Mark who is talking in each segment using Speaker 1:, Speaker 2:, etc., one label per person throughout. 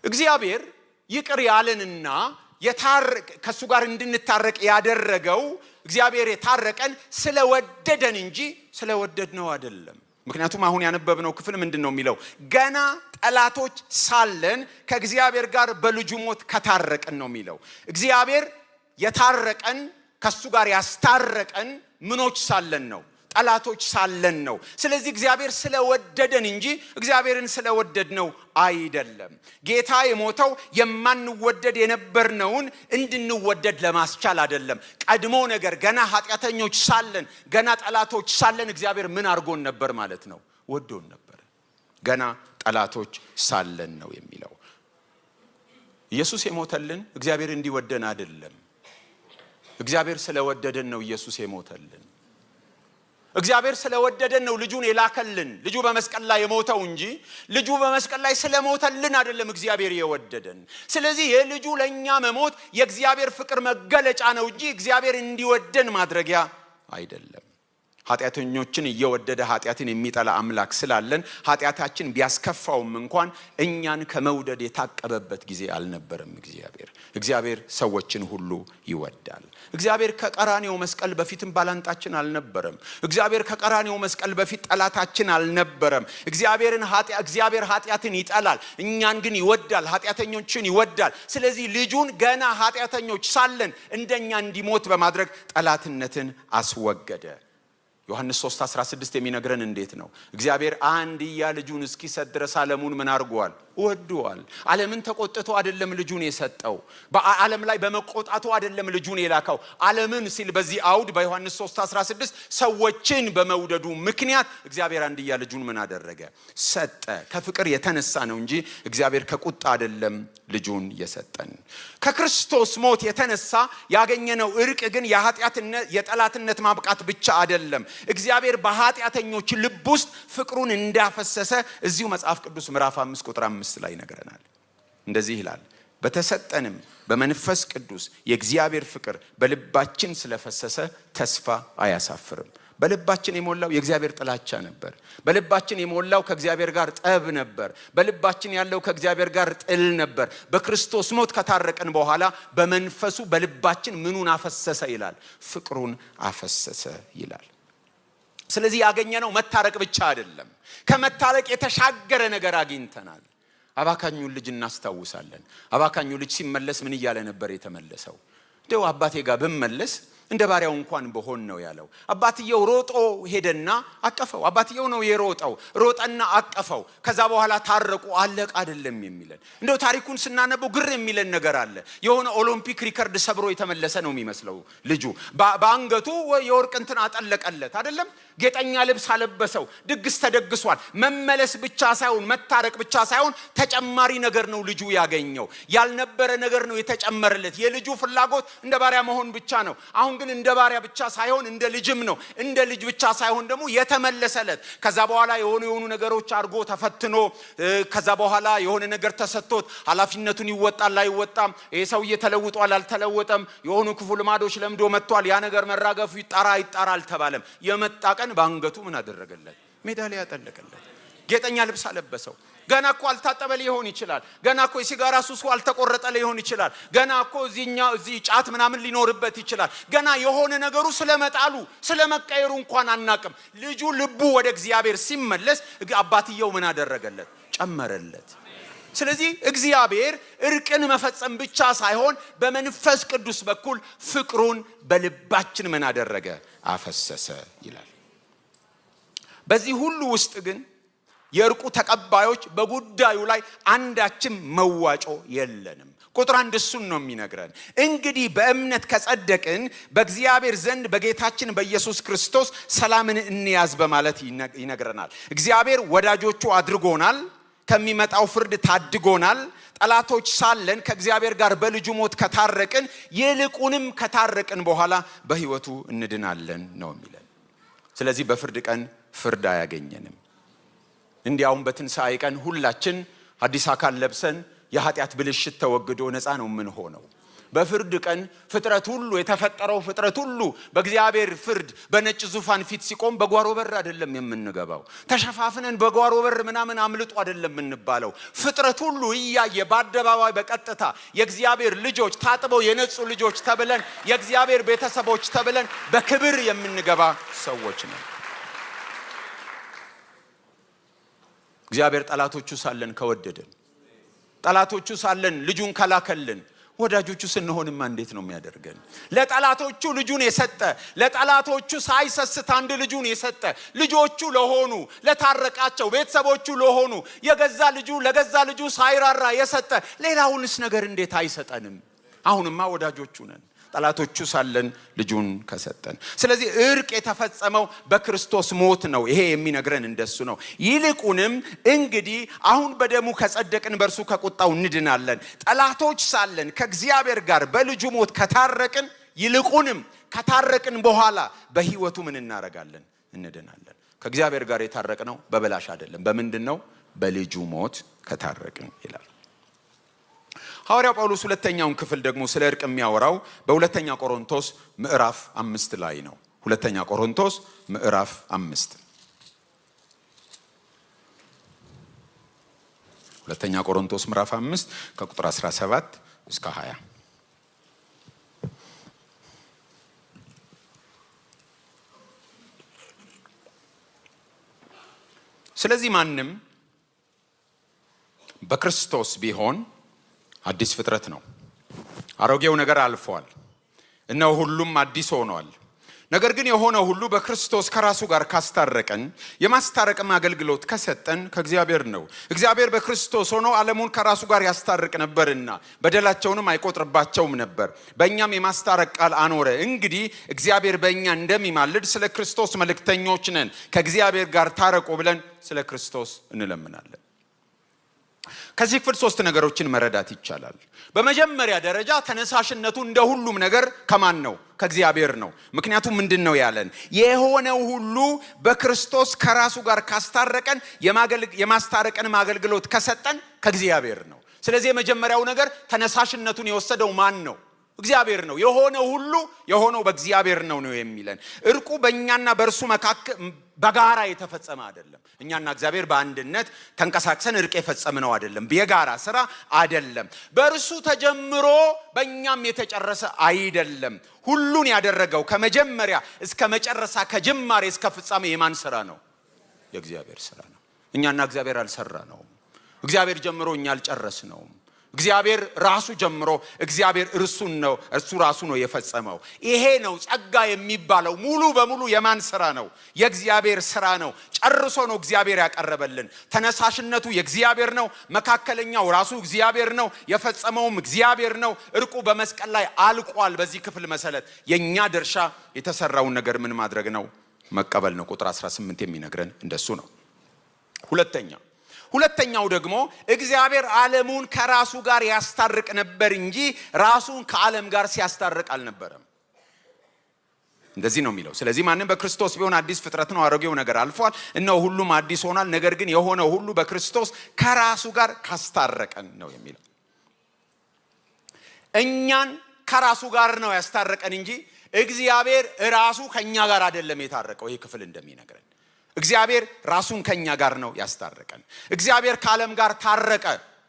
Speaker 1: እግዚአብሔር ይቅር ያለንና ከሱ ጋር እንድንታረቅ ያደረገው እግዚአብሔር የታረቀን ስለወደደን እንጂ ስለወደድነው አይደለም። ምክንያቱም አሁን ያነበብነው ክፍል ምንድነው የሚለው? ገና ጠላቶች ሳለን ከእግዚአብሔር ጋር በልጁ ሞት ከታረቀን ነው የሚለው። እግዚአብሔር የታረቀን ከሱ ጋር ያስታረቀን ምኖች ሳለን ነው? ጠላቶች ሳለን ነው። ስለዚህ እግዚአብሔር ስለወደደን እንጂ እግዚአብሔርን ስለወደድነው አይደለም። ጌታ የሞተው የማንወደድ የነበርነውን እንድንወደድ ለማስቻል አይደለም። ቀድሞ ነገር ገና ኃጢአተኞች ሳለን፣ ገና ጠላቶች ሳለን እግዚአብሔር ምን አድርጎን ነበር ማለት ነው? ወዶን ነበር። ገና ጠላቶች ሳለን ነው የሚለው። ኢየሱስ የሞተልን እግዚአብሔር እንዲወደን አይደለም። እግዚአብሔር ስለወደደን ነው ኢየሱስ የሞተልን። እግዚአብሔር ስለወደደን ነው ልጁን የላከልን። ልጁ በመስቀል ላይ የሞተው እንጂ ልጁ በመስቀል ላይ ስለሞተልን አይደለም እግዚአብሔር የወደደን። ስለዚህ የልጁ ለኛ መሞት የእግዚአብሔር ፍቅር መገለጫ ነው እንጂ እግዚአብሔር እንዲወደን ማድረጊያ አይደለም። ኃጢአተኞችን እየወደደ ኃጢአትን የሚጠላ አምላክ ስላለን ኃጢአታችን ቢያስከፋውም እንኳን እኛን ከመውደድ የታቀበበት ጊዜ አልነበረም። እግዚአብሔር ሰዎችን ሁሉ ይወዳል። እግዚአብሔር ከቀራንዮ መስቀል በፊትም ባላንጣችን አልነበረም። እግዚአብሔር ከቀራንዮ መስቀል በፊት ጠላታችን አልነበረም። እግዚአብሔር ኃጢአትን ይጠላል፣ እኛን ግን ይወዳል፣ ኃጢአተኞችን ይወዳል። ስለዚህ ልጁን ገና ኃጢአተኞች ሳለን እንደኛ እንዲሞት በማድረግ ጠላትነትን አስወገደ። ዮሐንስ 3:16 የሚነግረን እንዴት ነው? እግዚአብሔር አንድያ ልጁን እስኪሰጥ ድረስ ዓለሙን ምን አድርጓል? ወዷል። ዓለምን ተቆጥቶ አይደለም ልጁን የሰጠው። በዓለም ላይ በመቆጣቱ አይደለም ልጁን የላከው። ዓለምን ሲል በዚህ አውድ በዮሐንስ 3:16 ሰዎችን በመውደዱ ምክንያት እግዚአብሔር አንድያ ልጁን ምን አደረገ? ሰጠ። ከፍቅር የተነሳ ነው እንጂ እግዚአብሔር ከቁጣ አይደለም ልጁን የሰጠን። ከክርስቶስ ሞት የተነሳ ያገኘነው እርቅ ግን የጠላትነት ማብቃት ብቻ አይደለም። እግዚአብሔር በኃጢአተኞች ልብ ውስጥ ፍቅሩን እንዳፈሰሰ እዚሁ መጽሐፍ ቅዱስ ምዕራፍ 5 ቁጥር 5 ላይ ነገረናል። እንደዚህ ይላል፣ በተሰጠንም በመንፈስ ቅዱስ የእግዚአብሔር ፍቅር በልባችን ስለፈሰሰ ተስፋ አያሳፍርም። በልባችን የሞላው የእግዚአብሔር ጥላቻ ነበር። በልባችን የሞላው ከእግዚአብሔር ጋር ጠብ ነበር። በልባችን ያለው ከእግዚአብሔር ጋር ጥል ነበር። በክርስቶስ ሞት ከታረቀን በኋላ በመንፈሱ በልባችን ምኑን አፈሰሰ ይላል? ፍቅሩን አፈሰሰ ይላል። ስለዚህ ያገኘነው መታረቅ ብቻ አይደለም፣ ከመታረቅ የተሻገረ ነገር አግኝተናል። አባካኙን ልጅ እናስታውሳለን። አባካኙ ልጅ ሲመለስ ምን እያለ ነበር የተመለሰው? እንደው አባቴ ጋር ብመለስ እንደ ባሪያው እንኳን በሆን ነው ያለው። አባትየው ሮጦ ሄደና አቀፈው። አባትየው ነው የሮጠው፣ ሮጠና አቀፈው። ከዛ በኋላ ታረቁ። አለቅ አይደለም የሚለን። እንደው ታሪኩን ስናነበው ግር የሚለን ነገር አለ። የሆነ ኦሎምፒክ ሪከርድ ሰብሮ የተመለሰ ነው የሚመስለው ልጁ። በአንገቱ የወርቅ እንትን አጠለቀለት አይደለም፣ ጌጠኛ ልብስ አለበሰው። ድግስ ተደግሷል። መመለስ ብቻ ሳይሆን መታረቅ ብቻ ሳይሆን ተጨማሪ ነገር ነው ልጁ ያገኘው። ያልነበረ ነገር ነው የተጨመረለት። የልጁ ፍላጎት እንደ ባሪያ መሆን ብቻ ነው። አሁን ግን እንደ ባሪያ ብቻ ሳይሆን እንደ ልጅም ነው። እንደ ልጅ ብቻ ሳይሆን ደግሞ የተመለሰለት። ከዛ በኋላ የሆኑ ነገሮች አድርጎ ተፈትኖ ከዛ በኋላ የሆነ ነገር ተሰጥቶት ኃላፊነቱን ይወጣል አይወጣም፣ ይሄ ሰውዬ ተለውጧል አልተለወጠም፣ የሆኑ ክፉ ልማዶች ለምዶ መጥቷል፣ ያ ነገር መራገፉ ይጣራ አልተባለም። የመጣ ቀን በአንገቱ ምን አደረገለት? ሜዳሊያ ያጠለቀለት። ጌጠኛ ልብስ አለበሰው። ገና እኮ አልታጠበ ሊሆን ይችላል። ገና እኮ የሲጋራ ሱሱ አልተቆረጠ ሊሆን ይችላል። ገና እኮ እዚህ ጫት ምናምን ሊኖርበት ይችላል። ገና የሆነ ነገሩ ስለመጣሉ ስለመቀየሩ እንኳን አናቅም። ልጁ ልቡ ወደ እግዚአብሔር ሲመለስ አባትየው ምን አደረገለት? ጨመረለት። ስለዚህ እግዚአብሔር እርቅን መፈጸም ብቻ ሳይሆን በመንፈስ ቅዱስ በኩል ፍቅሩን በልባችን ምን አደረገ? አፈሰሰ ይላል። በዚህ ሁሉ ውስጥ ግን የእርቁ ተቀባዮች በጉዳዩ ላይ አንዳችም መዋጮ የለንም። ቁጥር 1 እሱን ነው የሚነግረን። እንግዲህ በእምነት ከጸደቅን በእግዚአብሔር ዘንድ በጌታችን በኢየሱስ ክርስቶስ ሰላምን እንያዝ በማለት ይነግረናል። እግዚአብሔር ወዳጆቹ አድርጎናል። ከሚመጣው ፍርድ ታድጎናል። ጠላቶች ሳለን ከእግዚአብሔር ጋር በልጁ ሞት ከታረቅን ይልቁንም ከታረቅን በኋላ በሕይወቱ እንድናለን ነው የሚለን። ስለዚህ በፍርድ ቀን ፍርድ አያገኘንም። እንዲያውም በትንሣኤ ቀን ሁላችን አዲስ አካል ለብሰን የኃጢአት ብልሽት ተወግዶ ነፃ ነው ምን ሆነው። በፍርድ ቀን ፍጥረት ሁሉ የተፈጠረው ፍጥረት ሁሉ በእግዚአብሔር ፍርድ በነጭ ዙፋን ፊት ሲቆም በጓሮ በር አይደለም የምንገባው። ተሸፋፍነን በጓሮ በር ምናምን አምልጡ አይደለም የምንባለው። ፍጥረት ሁሉ እያየ በአደባባይ በቀጥታ የእግዚአብሔር ልጆች ታጥበው የነጹ ልጆች ተብለን የእግዚአብሔር ቤተሰቦች ተብለን በክብር የምንገባ ሰዎች ነን። እግዚአብሔር ጠላቶቹ ሳለን ከወደደን፣ ጠላቶቹ ሳለን ልጁን ከላከልን፣ ወዳጆቹ ስንሆንማ እንዴት ነው የሚያደርገን? ለጠላቶቹ ልጁን የሰጠ፣ ለጠላቶቹ ሳይሰስት አንድ ልጁን የሰጠ፣ ልጆቹ ለሆኑ ለታረቃቸው ቤተሰቦቹ ለሆኑ የገዛ ልጁ ለገዛ ልጁ ሳይራራ የሰጠ ሌላውንስ ነገር እንዴት አይሰጠንም? አሁንማ ወዳጆቹ ነን፣ ጠላቶቹ ሳለን ልጁን ከሰጠን። ስለዚህ እርቅ የተፈጸመው በክርስቶስ ሞት ነው። ይሄ የሚነግረን እንደሱ ነው። ይልቁንም እንግዲህ አሁን በደሙ ከጸደቅን በእርሱ ከቁጣው እንድናለን። ጠላቶች ሳለን ከእግዚአብሔር ጋር በልጁ ሞት ከታረቅን፣ ይልቁንም ከታረቅን በኋላ በሕይወቱ ምን እናረጋለን? እንድናለን። ከእግዚአብሔር ጋር የታረቅነው በበላሽ አይደለም። በምንድን ነው? በልጁ ሞት ከታረቅን ይላል ሐዋርያው ጳውሎስ። ሁለተኛውን ክፍል ደግሞ ስለ እርቅ የሚያወራው በሁለተኛ ቆሮንቶስ ምዕራፍ 5 ላይ ነው። ሁለተኛ ቆሮንቶስ ምዕራፍ 5 ሁለተኛ ቆሮንቶስ ምዕራፍ 5 ከቁጥር 17 እስከ 20። ስለዚህ ማንም በክርስቶስ ቢሆን አዲስ ፍጥረት ነው። አሮጌው ነገር አልፏል፣ እነሆ ሁሉም አዲስ ሆኗል። ነገር ግን የሆነው ሁሉ በክርስቶስ ከራሱ ጋር ካስታረቀን፣ የማስታረቅም አገልግሎት ከሰጠን ከእግዚአብሔር ነው። እግዚአብሔር በክርስቶስ ሆኖ ዓለሙን ከራሱ ጋር ያስታርቅ ነበርና በደላቸውንም አይቆጥርባቸውም ነበር፣ በእኛም የማስታረቅ ቃል አኖረ። እንግዲህ እግዚአብሔር በእኛ እንደሚማልድ ስለ ክርስቶስ መልእክተኞች ነን። ከእግዚአብሔር ጋር ታረቁ ብለን ስለ ክርስቶስ እንለምናለን። ከዚህ ክፍል 3 ነገሮችን መረዳት ይቻላል። በመጀመሪያ ደረጃ ተነሳሽነቱ እንደ ሁሉም ነገር ከማን ነው? ከእግዚአብሔር ነው። ምክንያቱም ምንድን ነው ያለን? የሆነው ሁሉ በክርስቶስ ከራሱ ጋር ካስታረቀን፣ የማስታረቅን አገልግሎት ከሰጠን ከእግዚአብሔር ነው። ስለዚህ የመጀመሪያው ነገር ተነሳሽነቱን የወሰደው ማን ነው? እግዚአብሔር ነው። የሆነው ሁሉ የሆነው በእግዚአብሔር ነው የሚለን። እርቁ በእኛና በእርሱ መካከል በጋራ የተፈጸመ አይደለም። እኛና እግዚአብሔር በአንድነት ተንቀሳቅሰን እርቅ የፈጸምነው አይደለም። የጋራ ስራ አይደለም። በእርሱ ተጀምሮ በእኛም የተጨረሰ አይደለም። ሁሉን ያደረገው ከመጀመሪያ እስከ መጨረሻ ከጅማሬ እስከ ፍጻሜ የማን ስራ ነው? የእግዚአብሔር ስራ ነው። እኛና እግዚአብሔር አልሰራነውም። እግዚአብሔር ጀምሮ እኛ አልጨረስነውም። እግዚአብሔር ራሱ ጀምሮ እግዚአብሔር እርሱ ራሱ ነው የፈጸመው። ይሄ ነው ጸጋ የሚባለው። ሙሉ በሙሉ የማን ስራ ነው? የእግዚአብሔር ስራ ነው። ጨርሶ ነው እግዚአብሔር ያቀረበልን። ተነሳሽነቱ የእግዚአብሔር ነው። መካከለኛው ራሱ እግዚአብሔር ነው። የፈጸመውም እግዚአብሔር ነው። እርቁ በመስቀል ላይ አልቋል። በዚህ ክፍል መሰረት የኛ ድርሻ የተሰራውን ነገር ምን ማድረግ ነው? መቀበል ነው። ቁጥር 18 የሚነግረን እንደሱ ነው። ሁለተኛው ደግሞ እግዚአብሔር ዓለሙን ከራሱ ጋር ያስታርቅ ነበር እንጂ ራሱን ከዓለም ጋር ሲያስታርቅ አልነበረም። እንደዚህ ነው የሚለው። ስለዚህ ማንም በክርስቶስ ቢሆን አዲስ ፍጥረት ነው፣ አሮጌው ነገር አልፏል፣ እነሆ ሁሉም አዲስ ሆኗል። ነገር ግን የሆነው ሁሉ በክርስቶስ ከራሱ ጋር ካስታረቀን ነው የሚለው። እኛን ከራሱ ጋር ነው ያስታረቀን እንጂ እግዚአብሔር ራሱ ከኛ ጋር አይደለም የታረቀው። ይህ ክፍል እንደሚነግረን እግዚአብሔር ራሱን ከኛ ጋር ነው ያስታረቀን። እግዚአብሔር ከዓለም ጋር ታረቀ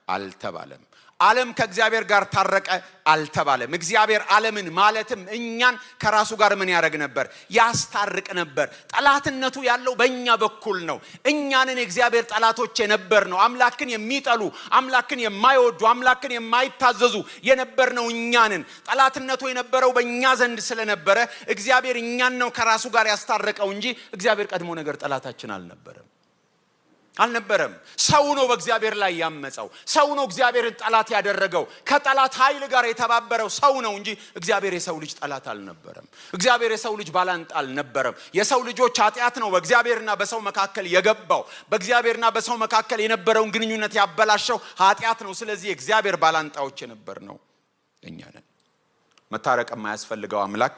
Speaker 1: አልተባለም። ዓለም ከእግዚአብሔር ጋር ታረቀ አልተባለም። እግዚአብሔር ዓለምን ማለትም እኛን ከራሱ ጋር ምን ያደርግ ነበር? ያስታርቅ ነበር። ጠላትነቱ ያለው በእኛ በኩል ነው። እኛንን የእግዚአብሔር ጠላቶች የነበር ነው። አምላክን የሚጠሉ፣ አምላክን የማይወዱ፣ አምላክን የማይታዘዙ የነበር ነው እኛንን። ጠላትነቱ የነበረው በእኛ ዘንድ ስለነበረ እግዚአብሔር እኛን ነው ከራሱ ጋር ያስታረቀው እንጂ እግዚአብሔር ቀድሞ ነገር ጠላታችን አልነበረም። ሰው ነው በእግዚአብሔር ላይ ያመፀው። ሰው ነው እግዚአብሔርን ጠላት ያደረገው። ከጠላት ኃይል ጋር የተባበረው ሰው ነው እንጂ እግዚአብሔር የሰው ልጅ ጠላት አልነበረም። እግዚአብሔር የሰው ልጅ ባላንጣ አልነበረም። የሰው ልጆች ኃጢአት ነው በእግዚአብሔርና በሰው መካከል የገባው። በእግዚአብሔርና በሰው መካከል የነበረውን ግንኙነት ያበላሸው ኃጢአት ነው። ስለዚህ የእግዚአብሔር ባላንጣዎች የነበር ነው እኛ ነን። መታረቅ የማያስፈልገው አምላክ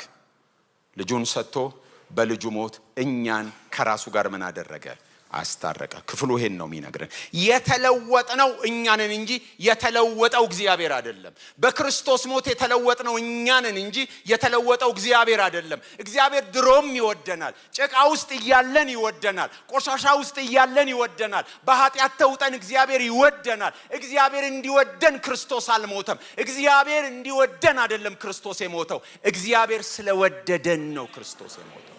Speaker 1: ልጁን ሰጥቶ በልጁ ሞት እኛን ከራሱ ጋር ምን አደረገ? አስታረቀ። ክፍሉ ይሄን ነው የሚነግረን። የተለወጥነው እኛ ነን እንጂ የተለወጠው እግዚአብሔር አይደለም። በክርስቶስ ሞት የተለወጥነው እኛ ነን እንጂ የተለወጠው እግዚአብሔር አይደለም። እግዚአብሔር ድሮም ይወደናል። ጭቃ ውስጥ እያለን ይወደናል። ቆሻሻ ውስጥ እያለን ይወደናል። በኃጢአት ተውጠን እግዚአብሔር ይወደናል። እግዚአብሔር እንዲወደን ክርስቶስ አልሞተም። እግዚአብሔር እንዲወደን አይደለም ክርስቶስ የሞተው። እግዚአብሔር ስለወደደን ነው ክርስቶስ የሞተው።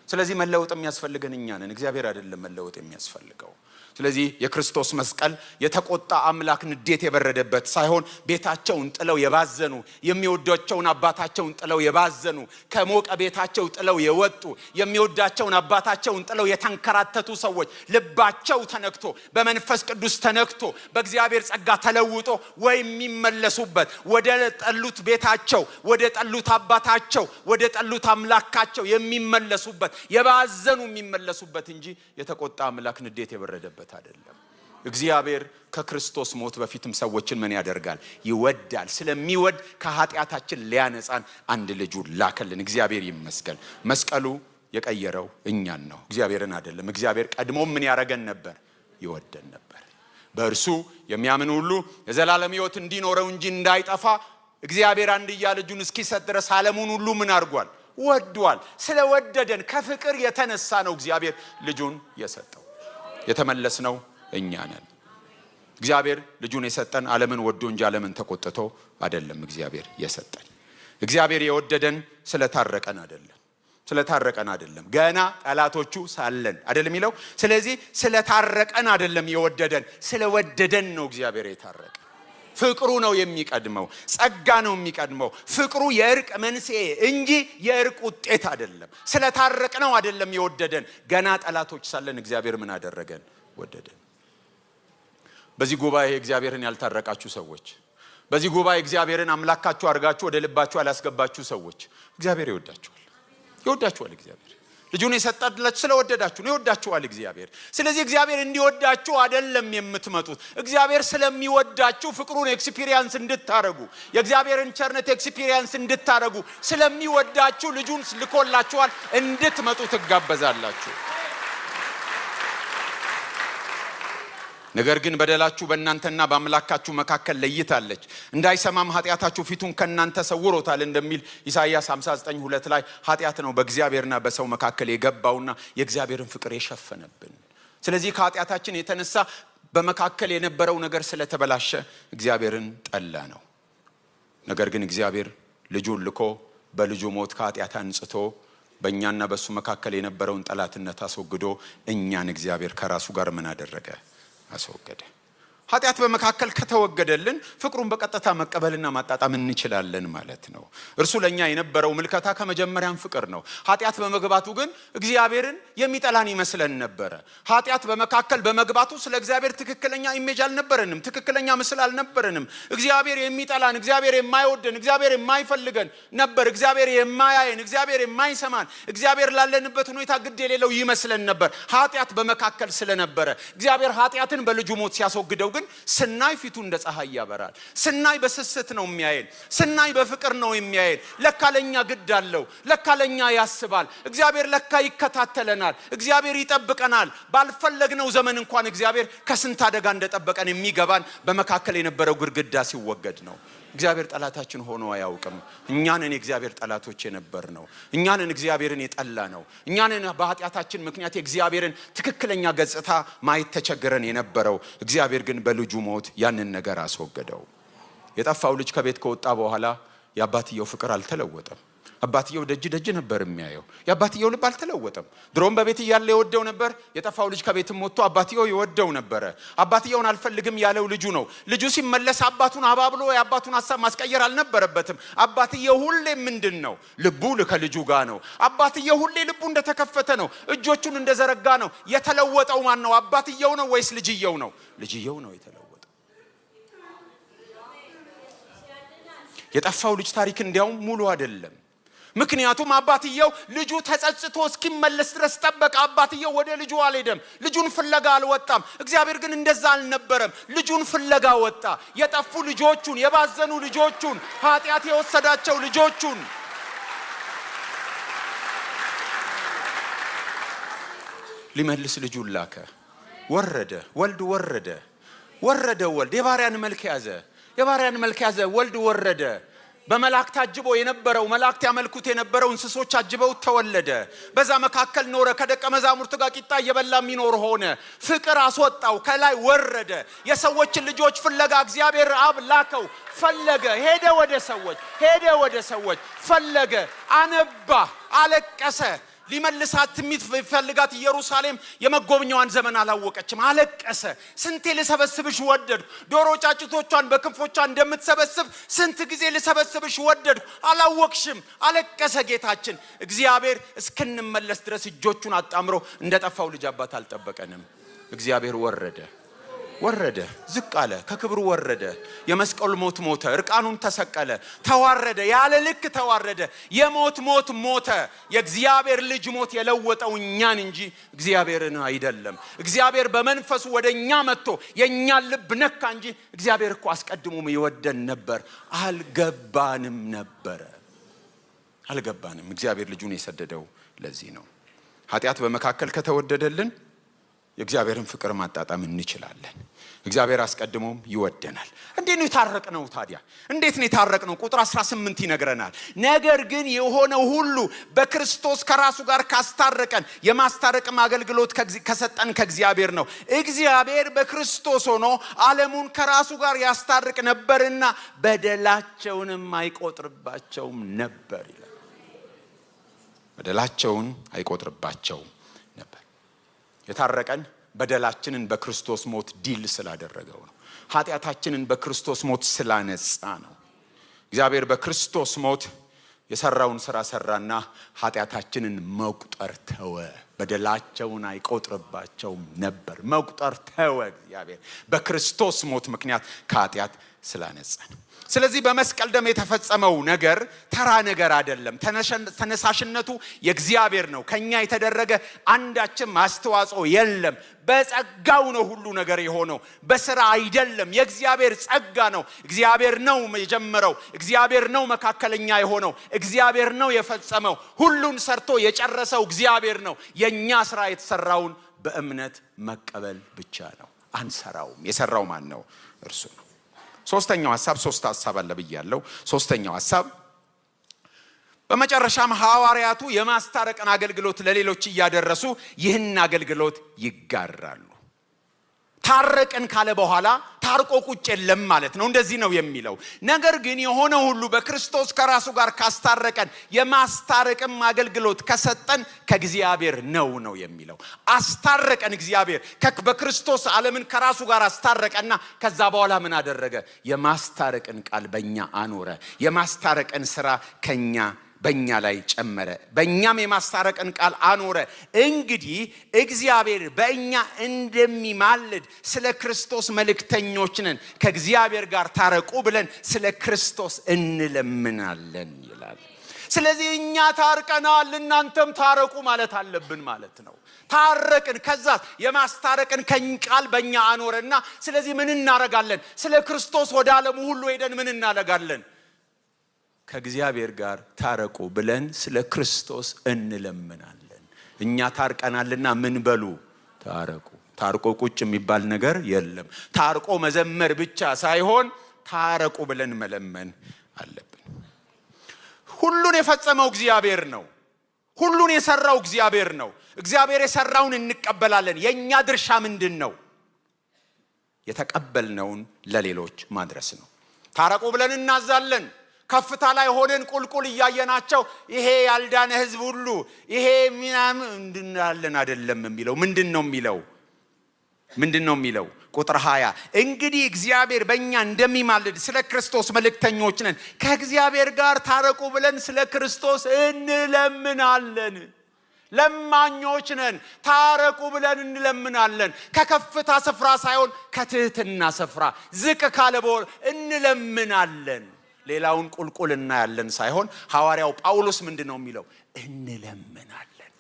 Speaker 1: ስለዚህ መለወጥ የሚያስፈልገን እኛ ነን፣ እግዚአብሔር አይደለም መለወጥ የሚያስፈልገው። ስለዚህ የክርስቶስ መስቀል የተቆጣ አምላክ ንዴት የበረደበት ሳይሆን ቤታቸውን ጥለው የባዘኑ የሚወዳቸውን አባታቸውን ጥለው የባዘኑ ከሞቀ ቤታቸው ጥለው የወጡ የሚወዳቸውን አባታቸውን ጥለው የተንከራተቱ ሰዎች ልባቸው ተነክቶ በመንፈስ ቅዱስ ተነክቶ በእግዚአብሔር ጸጋ ተለውጦ ወይ የሚመለሱበት ወደ ጠሉት ቤታቸው ወደ ጠሉት አባታቸው ወደ ጠሉት አምላካቸው የሚመለሱበት የባዘኑ የሚመለሱበት እንጂ የተቆጣ አምላክ ንዴት የበረደበት አይደለም። እግዚአብሔር ከክርስቶስ ሞት በፊትም ሰዎችን ምን ያደርጋል? ይወዳል። ስለሚወድ ከኃጢአታችን ሊያነጻን አንድ ልጁን ላከልን። እግዚአብሔር ይመስገን። መስቀሉ የቀየረው እኛን ነው፣ እግዚአብሔርን አይደለም። እግዚአብሔር ቀድሞ ምን ያረገን ነበር? ይወደን ነበር። በእርሱ የሚያምን ሁሉ የዘላለም ሕይወት እንዲኖረው እንጂ እንዳይጠፋ እግዚአብሔር አንድያ ልጁን እስኪሰጥ ድረስ ዓለሙን ሁሉ ምን አድርጓል? ወዷል። ስለወደደን ከፍቅር የተነሳ ነው እግዚአብሔር ልጁን የሰጠው። የተመለስነው እኛ ነን። እግዚአብሔር ልጁን የሰጠን ዓለምን ወዶ እንጂ ዓለምን ተቆጥቶ አይደለም። እግዚአብሔር የሰጠን እግዚአብሔር የወደደን ስለታረቀን አይደለም። ገና ጠላቶቹ ሳለን አይደለም የሚለው። ስለዚህ ስለታረቀን አይደለም የወደደን፣ ስለወደደን ነው እግዚአብሔር የታረቀ። ፍቅሩ ነው የሚቀድመው፣ ጸጋ ነው የሚቀድመው። ፍቅሩ የእርቅ መንስኤ እንጂ የእርቅ ውጤት አይደለም። ስለታረቅነው አይደለም የወደደን። ገና ጠላቶች ሳለን እግዚአብሔር ምን አደረገን? ወደደን። በዚህ ጉባኤ እግዚአብሔርን ያልታረቃችሁ ሰዎች፣ በዚህ ጉባኤ እግዚአብሔርን አምላካችሁ አድርጋችሁ ወደ ልባችሁ ያላስገባችሁ ሰዎች እግዚአብሔር ይወዳችኋል። እግዚአብሔር ልጁን የሰጠላችሁ ስለወደዳችሁ ነው። ይወዳችኋል እግዚአብሔር። ስለዚህ እግዚአብሔር እንዲወዳችሁ አይደለም የምትመጡት። እግዚአብሔር ስለሚወዳችሁ ፍቅሩን ኤክስፒሪየንስ እንድታረጉ የእግዚአብሔርን ቸርነት ኤክስፒሪየንስ እንድታረጉ ስለሚወዳችሁ ልጁን ልኮላችኋል። እንድትመጡ ትጋበዛላችሁ። ነገር ግን በደላችሁ በእናንተና በአምላካችሁ መካከል ለይታለች፣ እንዳይሰማም ኃጢአታችሁ ፊቱን ከእናንተ ሰውሮታል እንደሚል ኢሳይያስ 59:2 ላይ ኃጢአት ነው በእግዚአብሔርና በሰው መካከል የገባውና የእግዚአብሔርን ፍቅር የሸፈነብን። ስለዚህ ከኃጢአታችን የተነሳ በመካከል የነበረው ነገር ስለተበላሸ እግዚአብሔርን ጠላ ነው። ነገር ግን እግዚአብሔር ልጁን ልኮ በልጁ ሞት ከኃጢአት አንጽቶ በእኛና በሱ መካከል የነበረውን ጠላትነት አስወግዶ እኛን እግዚአብሔር ከራሱ ጋር ምን አደረገ? አስወገደ። ኃጢአት በመካከል ከተወገደልን ፍቅሩን በቀጥታ መቀበልና ማጣጣም እንችላለን ማለት ነው። እርሱ ለኛ የነበረው ምልከታ ከመጀመሪያም ፍቅር ነው። ኃጢአት በመግባቱ ግን እግዚአብሔርን የሚጠላን ይመስለን ነበረ። ኃጢአት በመካከል በመግባቱ ስለ እግዚአብሔር ትክክለኛ ኢሜጅ አልነበረንም፣ ትክክለኛ ምስል አልነበረንም። እግዚአብሔር የሚጠላን፣ እግዚአብሔር የማይወደን፣ እግዚአብሔር የማይፈልገን ነበር። እግዚአብሔር የማያየን፣ እግዚአብሔር የማይሰማን፣ እግዚአብሔር ላለንበት ሁኔታ ግድ የሌለው ይመስለን ነበር። ኃጢአት በመካከል ስለነበረ እግዚአብሔር ኃጢአትን በልጁ ሞት ሲያስወግደው ስናይ ፊቱ እንደ ፀሐይ ያበራል። ስናይ በስስት ነው የሚያየን፣ ስናይ በፍቅር ነው የሚያየን። ለካ ለኛ ግድ አለው፣ ለካ ለኛ ያስባል። እግዚአብሔር ለካ ይከታተለናል፣ እግዚአብሔር ይጠብቀናል። ባልፈለግነው ዘመን እንኳን እግዚአብሔር ከስንት አደጋ እንደጠበቀን የሚገባን በመካከል የነበረው ግድግዳ ሲወገድ ነው። እግዚአብሔር ጠላታችን ሆኖ አያውቅም። እኛንን የእግዚአብሔር ጠላቶች የነበር ነው። እኛንን እግዚአብሔርን የጠላ ነው። እኛንን በኃጢአታችን ምክንያት የእግዚአብሔርን ትክክለኛ ገጽታ ማየት ተቸግረን የነበረው እግዚአብሔር ግን በልጁ ሞት ያንን ነገር አስወገደው። የጠፋው ልጅ ከቤት ከወጣ በኋላ የአባትየው ፍቅር አልተለወጠም። አባትየው ደጅ ነበር የሚያየው። የአባትየው ልብ አልተለወጠም። ድሮም በቤት እያለ የወደው ነበር። የጠፋው ልጅ ከቤትም ወጥቶ አባትየው ይወደው ነበረ። አባትየውን አልፈልግም ያለው ልጁ ነው። ልጁ ሲመለስ አባቱን አባብሎ የአባቱን ሐሳብ ማስቀየር አልነበረበትም። አባትየው ሁሌ ምንድን ነው? ልቡ ከልጁ ጋር ነው። አባትየው ሁሌ ልቡ እንደተከፈተ ነው። እጆቹን እንደዘረጋ ነው። የተለወጠው ማን ነው? አባትየው ነው ወይስ ልጅየው ነው? ልጅየው ነው የተለወጠው። የጠፋው ልጅ ታሪክ እንዲያውም ሙሉ አይደለም። ምክንያቱም አባትየው ልጁ ተጸጽቶ እስኪመለስ ድረስ ጠበቀ። አባትየው ወደ ልጁ አልሄደም፣ ልጁን ፍለጋ አልወጣም። እግዚአብሔር ግን እንደዛ አልነበረም። ልጁን ፍለጋ ወጣ። የጠፉ ልጆቹን፣ የባዘኑ ልጆቹን፣ ኃጢአት የወሰዳቸው ልጆቹን ሊመልስ ልጁን ላከ። ወረደ፣ ወልድ ወረደ። ወልድ የባሪያን መልክ ያዘ። ወልድ ወረደ። በመላእክት አጅቦ የነበረው መላእክት ያመልኩት የነበረው እንስሶች አጅበው ተወለደ። በዛ መካከል ኖረ። ከደቀ መዛሙርት ጋር ቂጣ እየበላ የሚኖር ሆነ። ፍቅር አስወጣው። ከላይ ወረደ። የሰዎችን ልጆች ፍለጋ እግዚአብሔር አብ ላከው። ፈለገ። ሄደ ወደ ሰዎች ፈለገ። አነባ፣ አለቀሰ። ሊመልሳት የሚፈልጋት ኢየሩሳሌም የመጎብኛዋን ዘመን አላወቀችም። አለቀሰ። ስንቴ ልሰበስብሽ ወደድኩ፣ ዶሮ ጫጭቶቿን በክንፎቿ እንደምትሰበስብ ስንት ጊዜ ልሰበስብሽ ወደድኩ፣ አላወቅሽም። አለቀሰ ጌታችን። እግዚአብሔር እስክንመለስ ድረስ እጆቹን አጣምሮ እንደጠፋው ልጅ አባት አልጠበቀንም። እግዚአብሔር ወረደ፣ ዝቅ አለ፣ ከክብሩ ወረደ። የመስቀል ሞት ሞተ፣ እርቃኑን ተሰቀለ፣ ተዋረደ፣ ያለ ልክ ተዋረደ። የሞት ሞተ። የእግዚአብሔር ልጅ ሞት የለወጠው እኛን እንጂ እግዚአብሔርን አይደለም። እግዚአብሔር በመንፈሱ ወደኛ መጥቶ የኛን ልብ ነካ እንጂ እግዚአብሔር እኮ አስቀድሞም ይወደን ነበር። አልገባንም። እግዚአብሔር ልጁን የሰደደው ለዚህ ነው። ኃጢአት በመካከል ከተወደደልን የእግዚአብሔርን ፍቅር ማጣጣም እንችላለን። እግዚአብሔር አስቀድሞም ይወደናል። እንዴት ነው የታረቅነው ታዲያ? እንዴት ነው የታረቅነው? ቁጥር 18 ይነግረናል። ነገር ግን የሆነው ሁሉ በክርስቶስ ከራሱ ጋር ካስታረቀን የማስታረቅም አገልግሎት ከሰጠን ከእግዚአብሔር ነው። እግዚአብሔር በክርስቶስ ሆኖ ዓለሙን ከራሱ ጋር ያስታርቅ ነበርና በደላቸውንም አይቆጥርባቸውም ነበር ይላል። በደላቸውን አይቆጥርባቸውም ነበር። የታረቀን በደላችንን በክርስቶስ ሞት ዲል ስላደረገው ነው። ኃጢአታችንን በክርስቶስ ሞት ስላነጻ ነው። እግዚአብሔር በክርስቶስ ሞት የሰራውን ስራ ሰራና ኃጢአታችንን መቁጠር ተወ። በደላቸውን አይቆጥርባቸውም ነበር። መቁጠር ተወ። እግዚአብሔር በክርስቶስ ሞት ምክንያት ከኃጢአት ስላነጻን። ስለዚህ በመስቀል ደም የተፈጸመው ነገር ተራ ነገር አይደለም። ተነሳሽነቱ የእግዚአብሔር ነው። ከኛ የተደረገ አንዳችም አስተዋጽኦ የለም። በጸጋው ነው ሁሉ ነገር የሆነው፣ በስራ አይደለም። የእግዚአብሔር ጸጋ ነው። እግዚአብሔር ነው የጀመረው። እግዚአብሔር ነው መካከለኛ የሆነው። እግዚአብሔር ነው የፈጸመው። ሁሉን ሰርቶ የጨረሰው እግዚአብሔር ነው። የኛ ስራ የተሰራውን በእምነት መቀበል ብቻ ነው። አንሰራውም። የሰራው ማን ነው? እርሱ ነው። ሶስተኛው ሐሳብ አለ ብያለሁ። ሶስተኛው ሐሳብ በመጨረሻም ሐዋርያቱ የማስታረቅን አገልግሎት ለሌሎች እያደረሱ ይህን አገልግሎት ይጋራሉ። ታረቅን ካለ በኋላ ታርቆ ቁጭ የለም ማለት ነው። እንደዚህ ነው የሚለው። ነገር ግን የሆነ ሁሉ በክርስቶስ ከራሱ ጋር ካስታረቀን የማስታረቅም አገልግሎት ከሰጠን ከእግዚአብሔር ነው የሚለው። አስታረቀን እግዚአብሔር በክርስቶስ ዓለምን ከራሱ ጋር አስታረቀና ከዛ በኋላ ምን አደረገ? የማስታረቅን ቃል በእኛ አኖረ። የማስታረቅን ስራ በእኛ ላይ ጨመረ። በእኛም የማስታረቅን ቃል አኖረ። እንግዲህ እግዚአብሔር በእኛ እንደሚማልድ ስለ ክርስቶስ መልእክተኞች ነን። ከእግዚአብሔር ጋር ታረቁ ብለን ስለ ክርስቶስ እንለምናለን ይላል። ስለዚህ እኛ ታርቀናል፣ እናንተም ታረቁ ማለት አለብን ማለት ነው። ታረቅን። ከዛ የማስታረቅን ቃል በእኛ አኖረና ስለዚህ ምን እናረጋለን? ስለ ክርስቶስ ወደ ዓለሙ ሁሉ ሄደን ምን እናረጋለን? ከእግዚአብሔር ጋር ታረቁ ብለን ስለ ክርስቶስ እንለምናለን። እኛ ታርቀናልና ምን በሉ? ታረቁ። ታርቆ ቁጭ የሚባል ነገር የለም። ታርቆ መዘመር ብቻ ሳይሆን ታረቁ ብለን መለመን አለብን። ሁሉን የፈጸመው እግዚአብሔር ነው። ሁሉን የሰራው እግዚአብሔር ነው። እግዚአብሔር የሰራውን እንቀበላለን። የኛ ድርሻ ምንድን ነው? የተቀበልነውን ለሌሎች ማድረስ ነው። ታረቁ ብለን እናዛለን። ከፍታ ላይ ሆነን ቁልቁል እያየናቸው ይሄ ያልዳነ ህዝብ ሁሉ ይሄ ምናምን እንድናለን አይደለም የሚለው። ምንድነው የሚለው? ቁጥር 20 እንግዲህ እግዚአብሔር በእኛ እንደሚማልድ ስለ ክርስቶስ መልእክተኞች ነን። ከእግዚአብሔር ጋር ታረቁ ብለን ስለ ክርስቶስ እንለምናለን። ለማኞች ነን። ታረቁ ብለን እንለምናለን። ከከፍታ ስፍራ ሳይሆን ከትህትና ስፍራ ዝቅ ካለ ቦታ እንለምናለን። ሌላውን ቁልቁል እናያለን ሳይሆን ሐዋርያው ጳውሎስ ምንድነው የሚለው? እንለምናለን።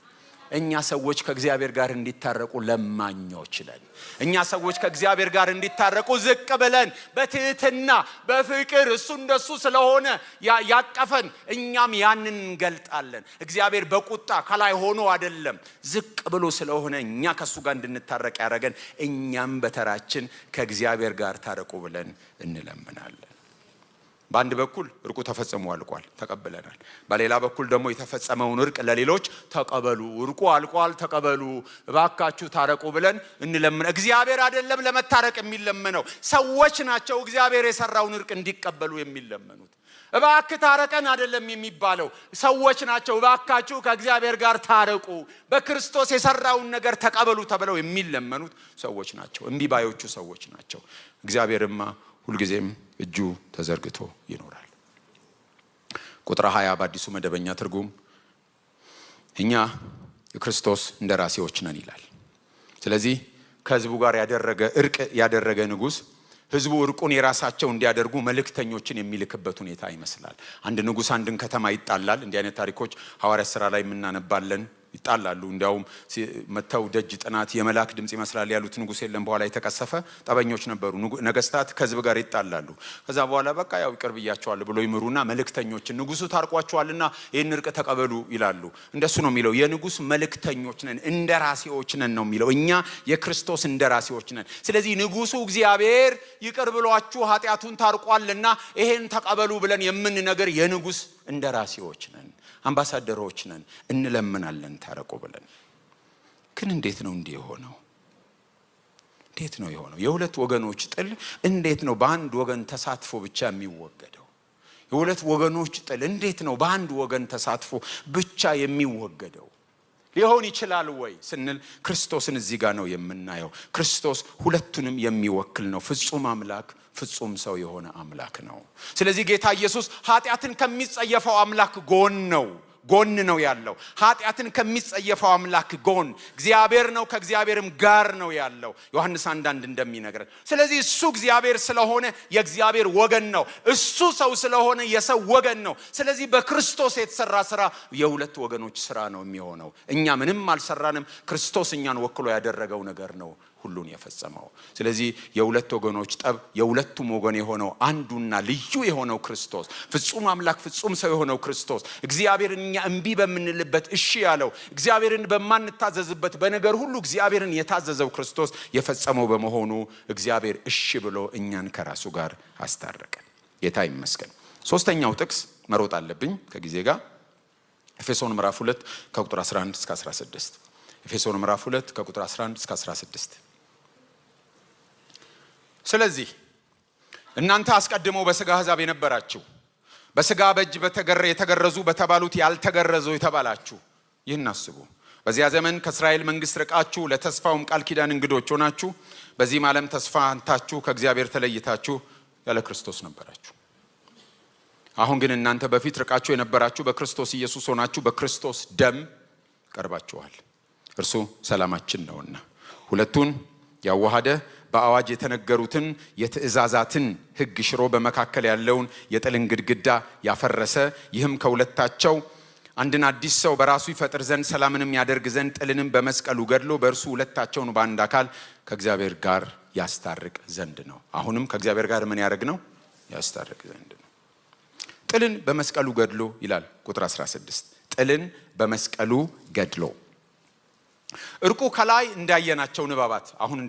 Speaker 1: እኛ ሰዎች ከእግዚአብሔር ጋር እንዲታረቁ ለማኞች ነን። እኛ ሰዎች ከእግዚአብሔር ጋር እንዲታረቁ ዝቅ ብለን በትህትና በፍቅር እሱ እንደሱ ስለሆነ ያቀፈን እኛም ያንን እንገልጣለን። እግዚአብሔር በቁጣ ከላይ ሆኖ አይደለም፣ ዝቅ ብሎ ስለሆነ እኛ ከሱ ጋር እንድንታረቅ ያደረገን፣ እኛም በተራችን ከእግዚአብሔር ጋር ታረቁ ብለን እንለምናለን። በአንድ በኩል እርቁ ተፈጽሞ አልቋል፣ ተቀብለናል። በሌላ በኩል ደግሞ የተፈጸመውን እርቅ ለሌሎች ተቀበሉ፣ እርቁ አልቋል፣ ተቀበሉ፣ እባካችሁ ታረቁ ብለን እንለምን። እግዚአብሔር አይደለም ለመታረቅ የሚለመነው፣ ሰዎች ናቸው እግዚአብሔር የሰራውን እርቅ እንዲቀበሉ የሚለመኑት። እባክህ ታረቀን አይደለም የሚባለው፣ ሰዎች ናቸው እባካችሁ ከእግዚአብሔር ጋር ታረቁ፣ በክርስቶስ የሰራውን ነገር ተቀበሉ ተብለው የሚለመኑት ሰዎች ናቸው፣ እምቢ ባዮቹ ሰዎች ናቸው። እግዚአብሔርማ ሁልጊዜም እጁ ተዘርግቶ ይኖራል። ቁጥር 20 በአዲሱ መደበኛ ትርጉም እኛ የክርስቶስ እንደራሴዎች ነን ይላል። ስለዚህ ከህዝቡ ጋር እርቅ ያደረገ ንጉሥ ህዝቡ እርቁን የራሳቸው እንዲያደርጉ መልእክተኞችን የሚልክበት ሁኔታ ይመስላል። አንድ ንጉሥ አንድን ከተማ ይጣላል። እንዲህ አይነት ታሪኮች ሐዋርያት ሥራ ላይ የምናነባለን። ይጣላሉ። እንዲያውም መተው ደጅ ጥናት የመላክ ድምጽ ይመስላል ያሉት ንጉሥ የለም። በኋላ የተቀሰፈ ጠበኞች ነበሩ። ነገስታት ከህዝብ ጋር ይጣላሉ። ከዛ በኋላ በቃ ያው ይቅር ብያቸዋለሁ ብሎ ይምሩና መልእክተኞችን ንጉሱ ታርቋቸዋልና ይህን እርቅ ተቀበሉ ይላሉ። እንደሱ ነው የሚለው። የንጉሥ መልእክተኞች ነን፣ እንደራሴዎች ነን ነው የሚለው። እኛ የክርስቶስ እንደራሴዎች ነን። ስለዚህ ንጉሱ እግዚአብሔር ይቅር ብሏችሁ ኃጢአቱን ታርቋልና ይሄን ተቀበሉ ብለን የምንነገር የንጉሥ እንደራሴዎች ነን፣ አምባሳደሮች ነን፣ እንለምናለን ታረቁ ብለን። ግን እንዴት ነው እንዲህ የሆነው? እንዴት ነው የሆነው? የሁለት ወገኖች ጥል እንዴት ነው በአንድ ወገን ተሳትፎ ብቻ የሚወገደው? የሁለት ወገኖች ጥል እንዴት ነው በአንድ ወገን ተሳትፎ ብቻ የሚወገደው? ሊሆን ይችላል ወይ ስንል ክርስቶስን እዚህ ጋር ነው የምናየው። ክርስቶስ ሁለቱንም የሚወክል ነው። ፍጹም አምላክ ፍጹም ሰው የሆነ አምላክ ነው። ስለዚህ ጌታ ኢየሱስ ኃጢአትን ከሚጸየፈው አምላክ ጎን ነው ያለው። ኃጢአትን ከሚጸየፈው አምላክ ጎን እግዚአብሔር ነው፣ ከእግዚአብሔርም ጋር ነው ያለው ዮሐንስ 1:1 እንደሚነግረን። ስለዚህ እሱ እግዚአብሔር ስለሆነ የእግዚአብሔር ወገን ነው፣ እሱ ሰው ስለሆነ የሰው ወገን ነው። ስለዚህ በክርስቶስ የተሰራ ስራ የሁለት ወገኖች ስራ ነው የሚሆነው። እኛ ምንም አልሰራንም። ክርስቶስ እኛን ወክሎ ያደረገው ነገር ነው ሁሉን የፈጸመው። ስለዚህ የሁለት ወገኖች ጠብ የሁለቱም ወገን የሆነው አንዱና ልዩ የሆነው ክርስቶስ፣ ፍጹም አምላክ ፍጹም ሰው የሆነው ክርስቶስ፣ እግዚአብሔርን እኛ እምቢ በምንልበት እሺ ያለው፣ እግዚአብሔርን በማንታዘዝበት በነገር ሁሉ እግዚአብሔርን የታዘዘው ክርስቶስ የፈጸመው በመሆኑ እግዚአብሔር እሺ ብሎ እኛን ከራሱ ጋር አስታረቀን። ጌታ ይመስገን። ሶስተኛው ጥቅስ መሮጥ አለብኝ ከጊዜ ጋር። ኤፌሶን ምዕራፍ 2 ከቁጥር 11 እስከ 16። ኤፌሶን ምዕራፍ 2 ከቁጥር 11 እስከ 16። ስለዚህ እናንተ አስቀድመው በሥጋ አሕዛብ የነበራችሁ፣ በሥጋ በእጅ የተገረዙ በተባሉት ያልተገረዙ የተባላችሁ ይህን አስቡ። በዚያ ዘመን ከእስራኤል መንግሥት ርቃችሁ ለተስፋውም ቃል ኪዳን እንግዶች ሆናችሁ በዚህም ዓለም ተስፋ አንታችሁ ከእግዚአብሔር ተለይታችሁ ያለ ክርስቶስ ነበራችሁ። አሁን ግን እናንተ በፊት ርቃችሁ የነበራችሁ በክርስቶስ ኢየሱስ ሆናችሁ በክርስቶስ ደም ቀርባችኋል። እርሱ ሰላማችን ነውና ሁለቱን ያዋሃደ በአዋጅ የተነገሩትን የትእዛዛትን ሕግ ሽሮ በመካከል ያለውን የጥልን ግድግዳ ያፈረሰ፣ ይህም ከሁለታቸው አንድን አዲስ ሰው በራሱ ይፈጥር ዘንድ ሰላምንም ያደርግ ዘንድ ጥልንም በመስቀሉ ገድሎ በእርሱ ሁለታቸውን በአንድ አካል ከእግዚአብሔር ጋር ያስታርቅ ዘንድ ነው። አሁንም ከእግዚአብሔር ጋር ምን ያደርግ ነው? ያስታርቅ ዘንድ ነው። ጥልን በመስቀሉ ገድሎ ይላል ቁጥር 16። ጥልን በመስቀሉ ገድሎ እርቁ ከላይ እንዳየናቸው ንባባት አሁን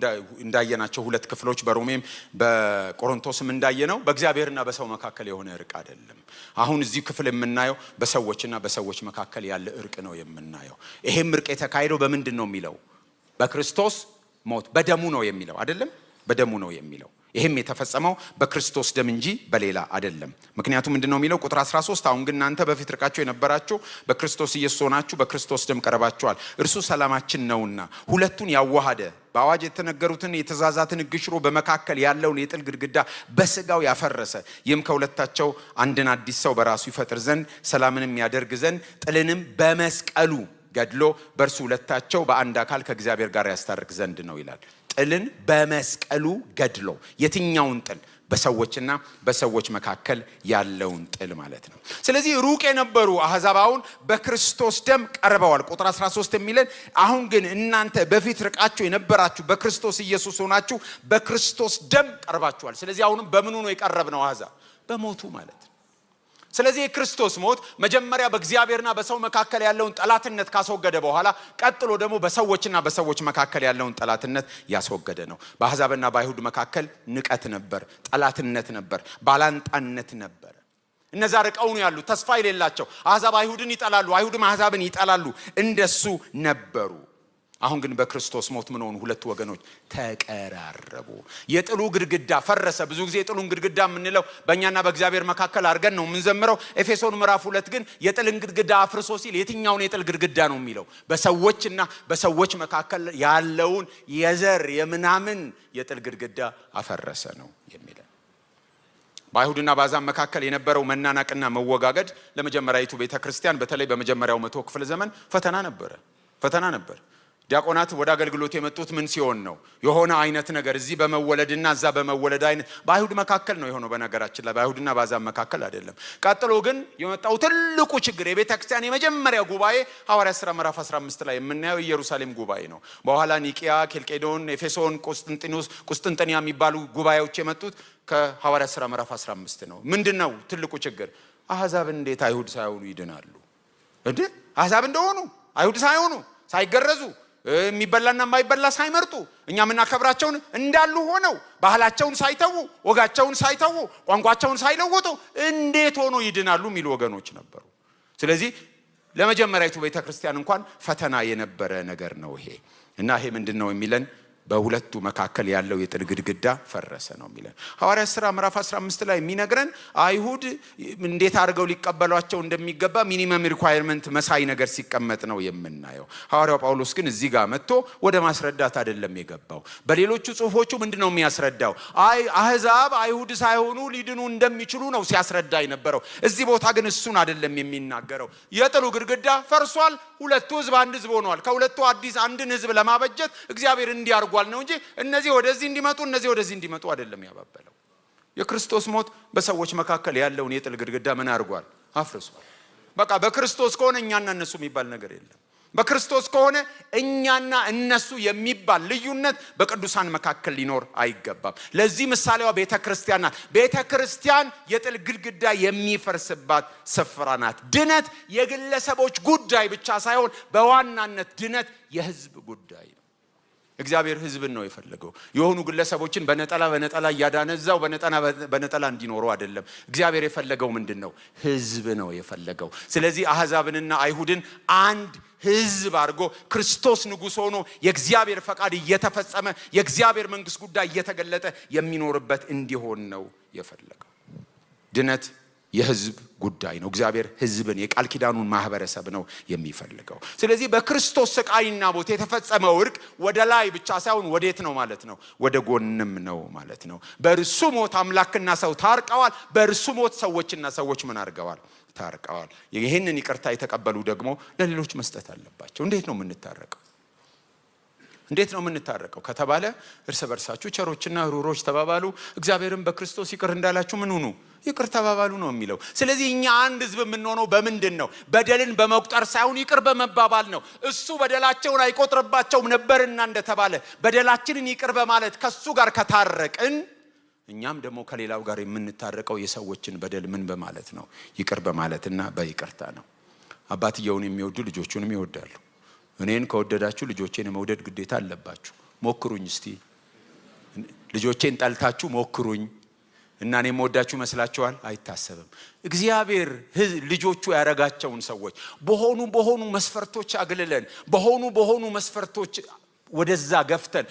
Speaker 1: እንዳየናቸው ሁለት ክፍሎች በሮሜም በቆሮንቶስም እንዳየነው በእግዚአብሔርና በሰው መካከል የሆነ እርቅ አይደለም። አሁን እዚህ ክፍል የምናየው በሰዎችና በሰዎች መካከል ያለ እርቅ ነው የምናየው። ይሄም እርቅ የተካሄደው በምንድን ነው የሚለው? በክርስቶስ ሞት በደሙ ነው የሚለው አይደለም? በደሙ ነው የሚለው። ይሄም የተፈጸመው በክርስቶስ ደም እንጂ በሌላ አይደለም። ምክንያቱም ምንድነው የሚለው? ቁጥር 13 አሁን ግን እናንተ በፊት ርቃችሁ የነበራችሁ በክርስቶስ ኢየሱስ ሆናችሁ በክርስቶስ ደም ቀርባችኋል፣ እርሱ ሰላማችን ነውና ሁለቱን ያዋሃደ በአዋጅ የተነገሩትን የትእዛዛትን ሕግ ሽሮ በመካከል ያለውን የጥል ግድግዳ በስጋው ያፈረሰ፣ ይህም ከሁለታቸው አንድን አዲስ ሰው በራሱ ይፈጥር ዘንድ ሰላምንም ያደርግ ዘንድ ጥልንም በመስቀሉ ገድሎ በእርሱ ሁለታቸው በአንድ አካል ከእግዚአብሔር ጋር ያስታርቅ ዘንድ ነው ይላል። ጥልን በመስቀሉ ገድሎ። የትኛውን ጥል? በሰዎችና በሰዎች መካከል ያለውን ጥል ማለት ነው። ስለዚህ ሩቅ የነበሩ አሕዛብ አሁን በክርስቶስ ደም ቀርበዋል። ቁጥር 13 የሚለን አሁን ግን እናንተ በፊት ርቃችሁ የነበራችሁ በክርስቶስ ኢየሱስ ሆናችሁ በክርስቶስ ደም ቀርባችኋል። ስለዚህ አሁንም በምኑ ነው የቀረብነው? አሕዛብ በሞቱ ማለት ነው። ስለዚህ የክርስቶስ ሞት መጀመሪያ በእግዚአብሔርና በሰው መካከል ያለውን ጠላትነት ካስወገደ በኋላ ቀጥሎ ደግሞ በሰዎችና በሰዎች መካከል ያለውን ጠላትነት ያስወገደ ነው። በአሕዛብና በአይሁድ መካከል ንቀት ነበር፣ ጠላትነት ነበር፣ ባላንጣነት ነበር። እነዛ ርቀው ነው ያሉት፣ ተስፋ የሌላቸው። አሕዛብ አይሁድን ይጠላሉ፣ አይሁድም አሕዛብን ይጠላሉ። እንደሱ ነበሩ። አሁን ግን በክርስቶስ ሞት ምን ሆኑ? ሁለቱ ወገኖች ተቀራረቡ። የጥሉ ግድግዳ ፈረሰ። ብዙ ጊዜ የጥሉን ግድግዳ የምንለው በእኛና በእግዚአብሔር መካከል አድርገን ነው የምንዘምረው። ኤፌሶን ምዕራፍ 2 ግን የጥልን ግድግዳ አፍርሶ ሲል የትኛውን የጥል ግድግዳ ነው የሚለው? በሰዎችና በሰዎች መካከል ያለውን የዘር የምናምን የጥል ግድግዳ አፈረሰ ነው የሚለው። በአይሁድና በአሕዛብ መካከል የነበረው መናናቅና መወጋገድ ለመጀመሪያዊቱ ቤተክርስቲያን በተለይ በመጀመሪያው 100 ክፍለ ዘመን ፈተና ነበር። ዲያቆናት ወደ አገልግሎት የመጡት ምን ሲሆን ነው? የሆነ አይነት ነገር እዚህ በመወለድና እዛ በመወለድ አይነት በአይሁድ መካከል ነው የሆነው። በነገራችን ላይ በአይሁድና በአሕዛብ መካከል አይደለም። ቀጥሎ ግን የመጣው ትልቁ ችግር የቤተ ክርስቲያን የመጀመሪያ ጉባኤ ሐዋርያት ሥራ ምዕራፍ 15 ላይ የምናየው ኢየሩሳሌም ጉባኤ ነው። በኋላ ኒቂያ፣ ኬልቄዶን፣ ኤፌሶን፣ ቁስጥንጥንያ የሚባሉ ጉባኤዎች የመጡት ከሐዋርያት ሥራ ምዕራፍ 15 ነው። ምንድነው ትልቁ ችግር? አሕዛብ እንዴት አይሁድ ሳይሆኑ ይድናሉ? አሕዛብ እንደሆኑ አይሁድ ሳይሆኑ ሳይገረዙ የሚበላና የማይበላ ሳይመርጡ እኛ የምናከብራቸውን እንዳሉ ሆነው ባህላቸውን ሳይተዉ ወጋቸውን ሳይተዉ ቋንቋቸውን ሳይለውጡ እንዴት ሆኖ ይድናሉ የሚሉ ወገኖች ነበሩ። ስለዚህ ለመጀመሪያዊቱ ቤተክርስቲያን እንኳን ፈተና የነበረ ነገር ነው ይሄ። እና ይሄ ምንድነው የሚለን? በሁለቱ መካከል ያለው የጥል ግድግዳ ፈረሰ ነው የሚለን። ሐዋርያት ሥራ ምዕራፍ 15 ላይ የሚነግረን አይሁድ እንዴት አድርገው ሊቀበሏቸው እንደሚገባ ሚኒመም ሪኳየርመንት መሳይ ነገር ሲቀመጥ ነው የምናየው። ሐዋርያው ጳውሎስ ግን እዚህ ጋር መጥቶ ወደ ማስረዳት አይደለም የገባው። በሌሎቹ ጽሑፎቹ ምንድነው የሚያስረዳው? አሕዛብ አይሁድ ሳይሆኑ ሊድኑ እንደሚችሉ ነው ሲያስረዳ የነበረው። እዚህ ቦታ ግን እሱን አይደለም የሚናገረው። የጥሉ ግድግዳ ፈርሷል። ሁለቱ ሕዝብ አንድ ሕዝብ ሆነዋል። ከሁለቱ አዲስ አንድን ሕዝብ ለማበጀት እግዚአብሔር እንዲያርጓል ነው እንጂ እነዚህ ወደዚህ እንዲመጡ እነዚህ ወደዚህ እንዲመጡ አይደለም ያባበለው። የክርስቶስ ሞት በሰዎች መካከል ያለውን የጥል ግድግዳ ምን አድርጓል? አፍርሷል። በቃ በክርስቶስ ከሆነ እኛና እነሱ የሚባል ነገር የለም። በክርስቶስ ከሆነ እኛና እነሱ የሚባል ልዩነት በቅዱሳን መካከል ሊኖር አይገባም። ለዚህ ምሳሌዋ ቤተክርስቲያን ናት። ቤተክርስቲያን የጥል ግድግዳ የሚፈርስባት ስፍራ ናት። ድነት የግለሰቦች ጉዳይ ብቻ ሳይሆን በዋናነት ድነት የሕዝብ ጉዳይ ነው። እግዚአብሔር ሕዝብን ነው የፈለገው። የሆኑ ግለሰቦችን በነጠላ እያዳነዛው በነጠላ እንዲኖሩ አይደለም። እግዚአብሔር የፈለገው ምንድነው? ሕዝብ ነው የፈለገው። ስለዚህ አሕዛብንና አይሁድን አንድ ሕዝብ አድርጎ ክርስቶስ ንጉሥ ሆኖ የእግዚአብሔር ፈቃድ እየተፈጸመ የእግዚአብሔር መንግስት ጉዳይ እየተገለጠ የሚኖርበት እንዲሆን ነው የፈለገው። ድነት የሕዝብ ጉዳይ ነው። እግዚአብሔር ሕዝብን የቃል ኪዳኑን ማህበረሰብ ነው የሚፈልገው። ስለዚህ በክርስቶስ ስቃይና ሞት የተፈጸመው እርቅ ወደ ላይ ብቻ ሳይሆን ወዴት ነው ማለት ነው? ወደ ጎንም ነው ማለት ነው። በእርሱ ሞት አምላክና ሰው ታርቀዋል። በእርሱ ሞት ሰዎችና ሰዎች ምን አድርገዋል? ታርቀዋል። ይህንን ይቅርታ የተቀበሉ ደግሞ ለሌሎች መስጠት አለባቸው። እንዴት ነው የምንታረቀው ከተባለ እርስ በርሳችሁ ቸሮችና ሩሮች ተባባሉ፣ እግዚአብሔርም በክርስቶስ ይቅር እንዳላችሁ ምን ሁኑ? ይቅር ተባባሉ ነው የሚለው። ስለዚህ እኛ አንድ ሕዝብ የምንሆነው በምንድን ነው? በደልን በመቁጠር ሳይሆን ይቅር በመባባል ነው። እሱ በደላቸውን አይቆጥርባቸውም ነበርና እንደተባለ በደላችንን ይቅር በማለት ከሱ ጋር ከታረቅን እኛም ደግሞ ከሌላው ጋር የምንታረቀው የሰዎችን በደል ምን በማለት ነው? ይቅር በማለትና በይቅርታ ነው። አባትየውን የሚወዱ ልጆቹንም ይወዳሉ። እኔን ከወደዳችሁ ልጆቼን መውደድ ግዴታ አለባችሁ። ሞክሩኝ እስቲ። ልጆቼን ጠልታችሁ ሞክሩኝ እና እኔ የምወዳችሁ መስላችኋል? አይታሰብም። እግዚአብሔር ልጆቹ ያረጋቸውን ሰዎች በሆኑ መስፈርቶች አግልለን በሆኑ መስፈርቶች ወደዛ ገፍተን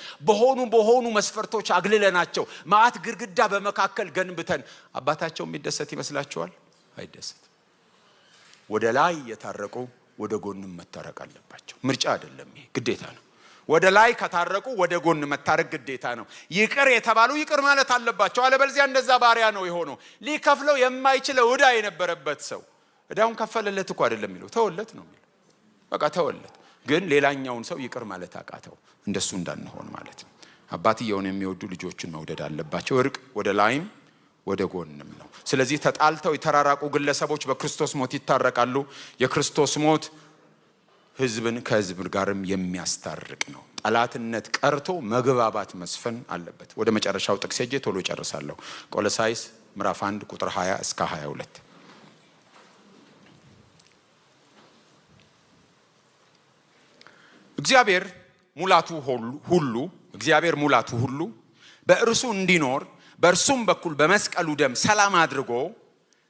Speaker 1: በሆኑ መስፈርቶች አግልለናቸው ማዕት ግድግዳ በመካከል ገንብተን አባታቸው የሚደሰት ይመስላችኋል? አይደሰት። ወደ ላይ የታረቁ ወደ ጎንም መታረቅ አለባቸው። ምርጫ አይደለም፣ ይሄ ግዴታ ነው። ወደ ላይ ከታረቁ ወደ ጎን መታረቅ ግዴታ ነው። ይቅር የተባሉ ይቅር ማለት አለባቸው። አለበለዚያ እንደዛ ባሪያ ነው የሆነው። ሊከፍለው የማይችለው ዕዳ የነበረበት ሰው ዕዳውን ከፈለለት እኮ አይደለም የሚለው፣ ተወለት ነው የሚለው። በቃ ተወለት። ግን ሌላኛውን ሰው ይቅር ማለት አቃተው። እንደሱ እንዳንሆን ማለት ነው። አባትየውን የሚወዱ ልጆቹን መውደድ አለባቸው። እርቅ ወደ ላይም ወደ ጎንም ነው። ስለዚህ ተጣልተው የተራራቁ ግለሰቦች በክርስቶስ ሞት ይታረቃሉ። የክርስቶስ ሞት ህዝብን ከህዝብ ጋርም የሚያስታርቅ ነው። ጠላትነት ቀርቶ መግባባት መስፈን አለበት። ወደ መጨረሻው ጥቅስ ሄጄ ቶሎ ጨርሳለሁ። ቆሎሳይስ ምዕራፍ 1 ቁጥር 20 እስከ 22 እግዚአብሔር ሙላቱ ሁሉ በእርሱ እንዲኖር በእርሱም በኩል በመስቀሉ ደም ሰላም አድርጎ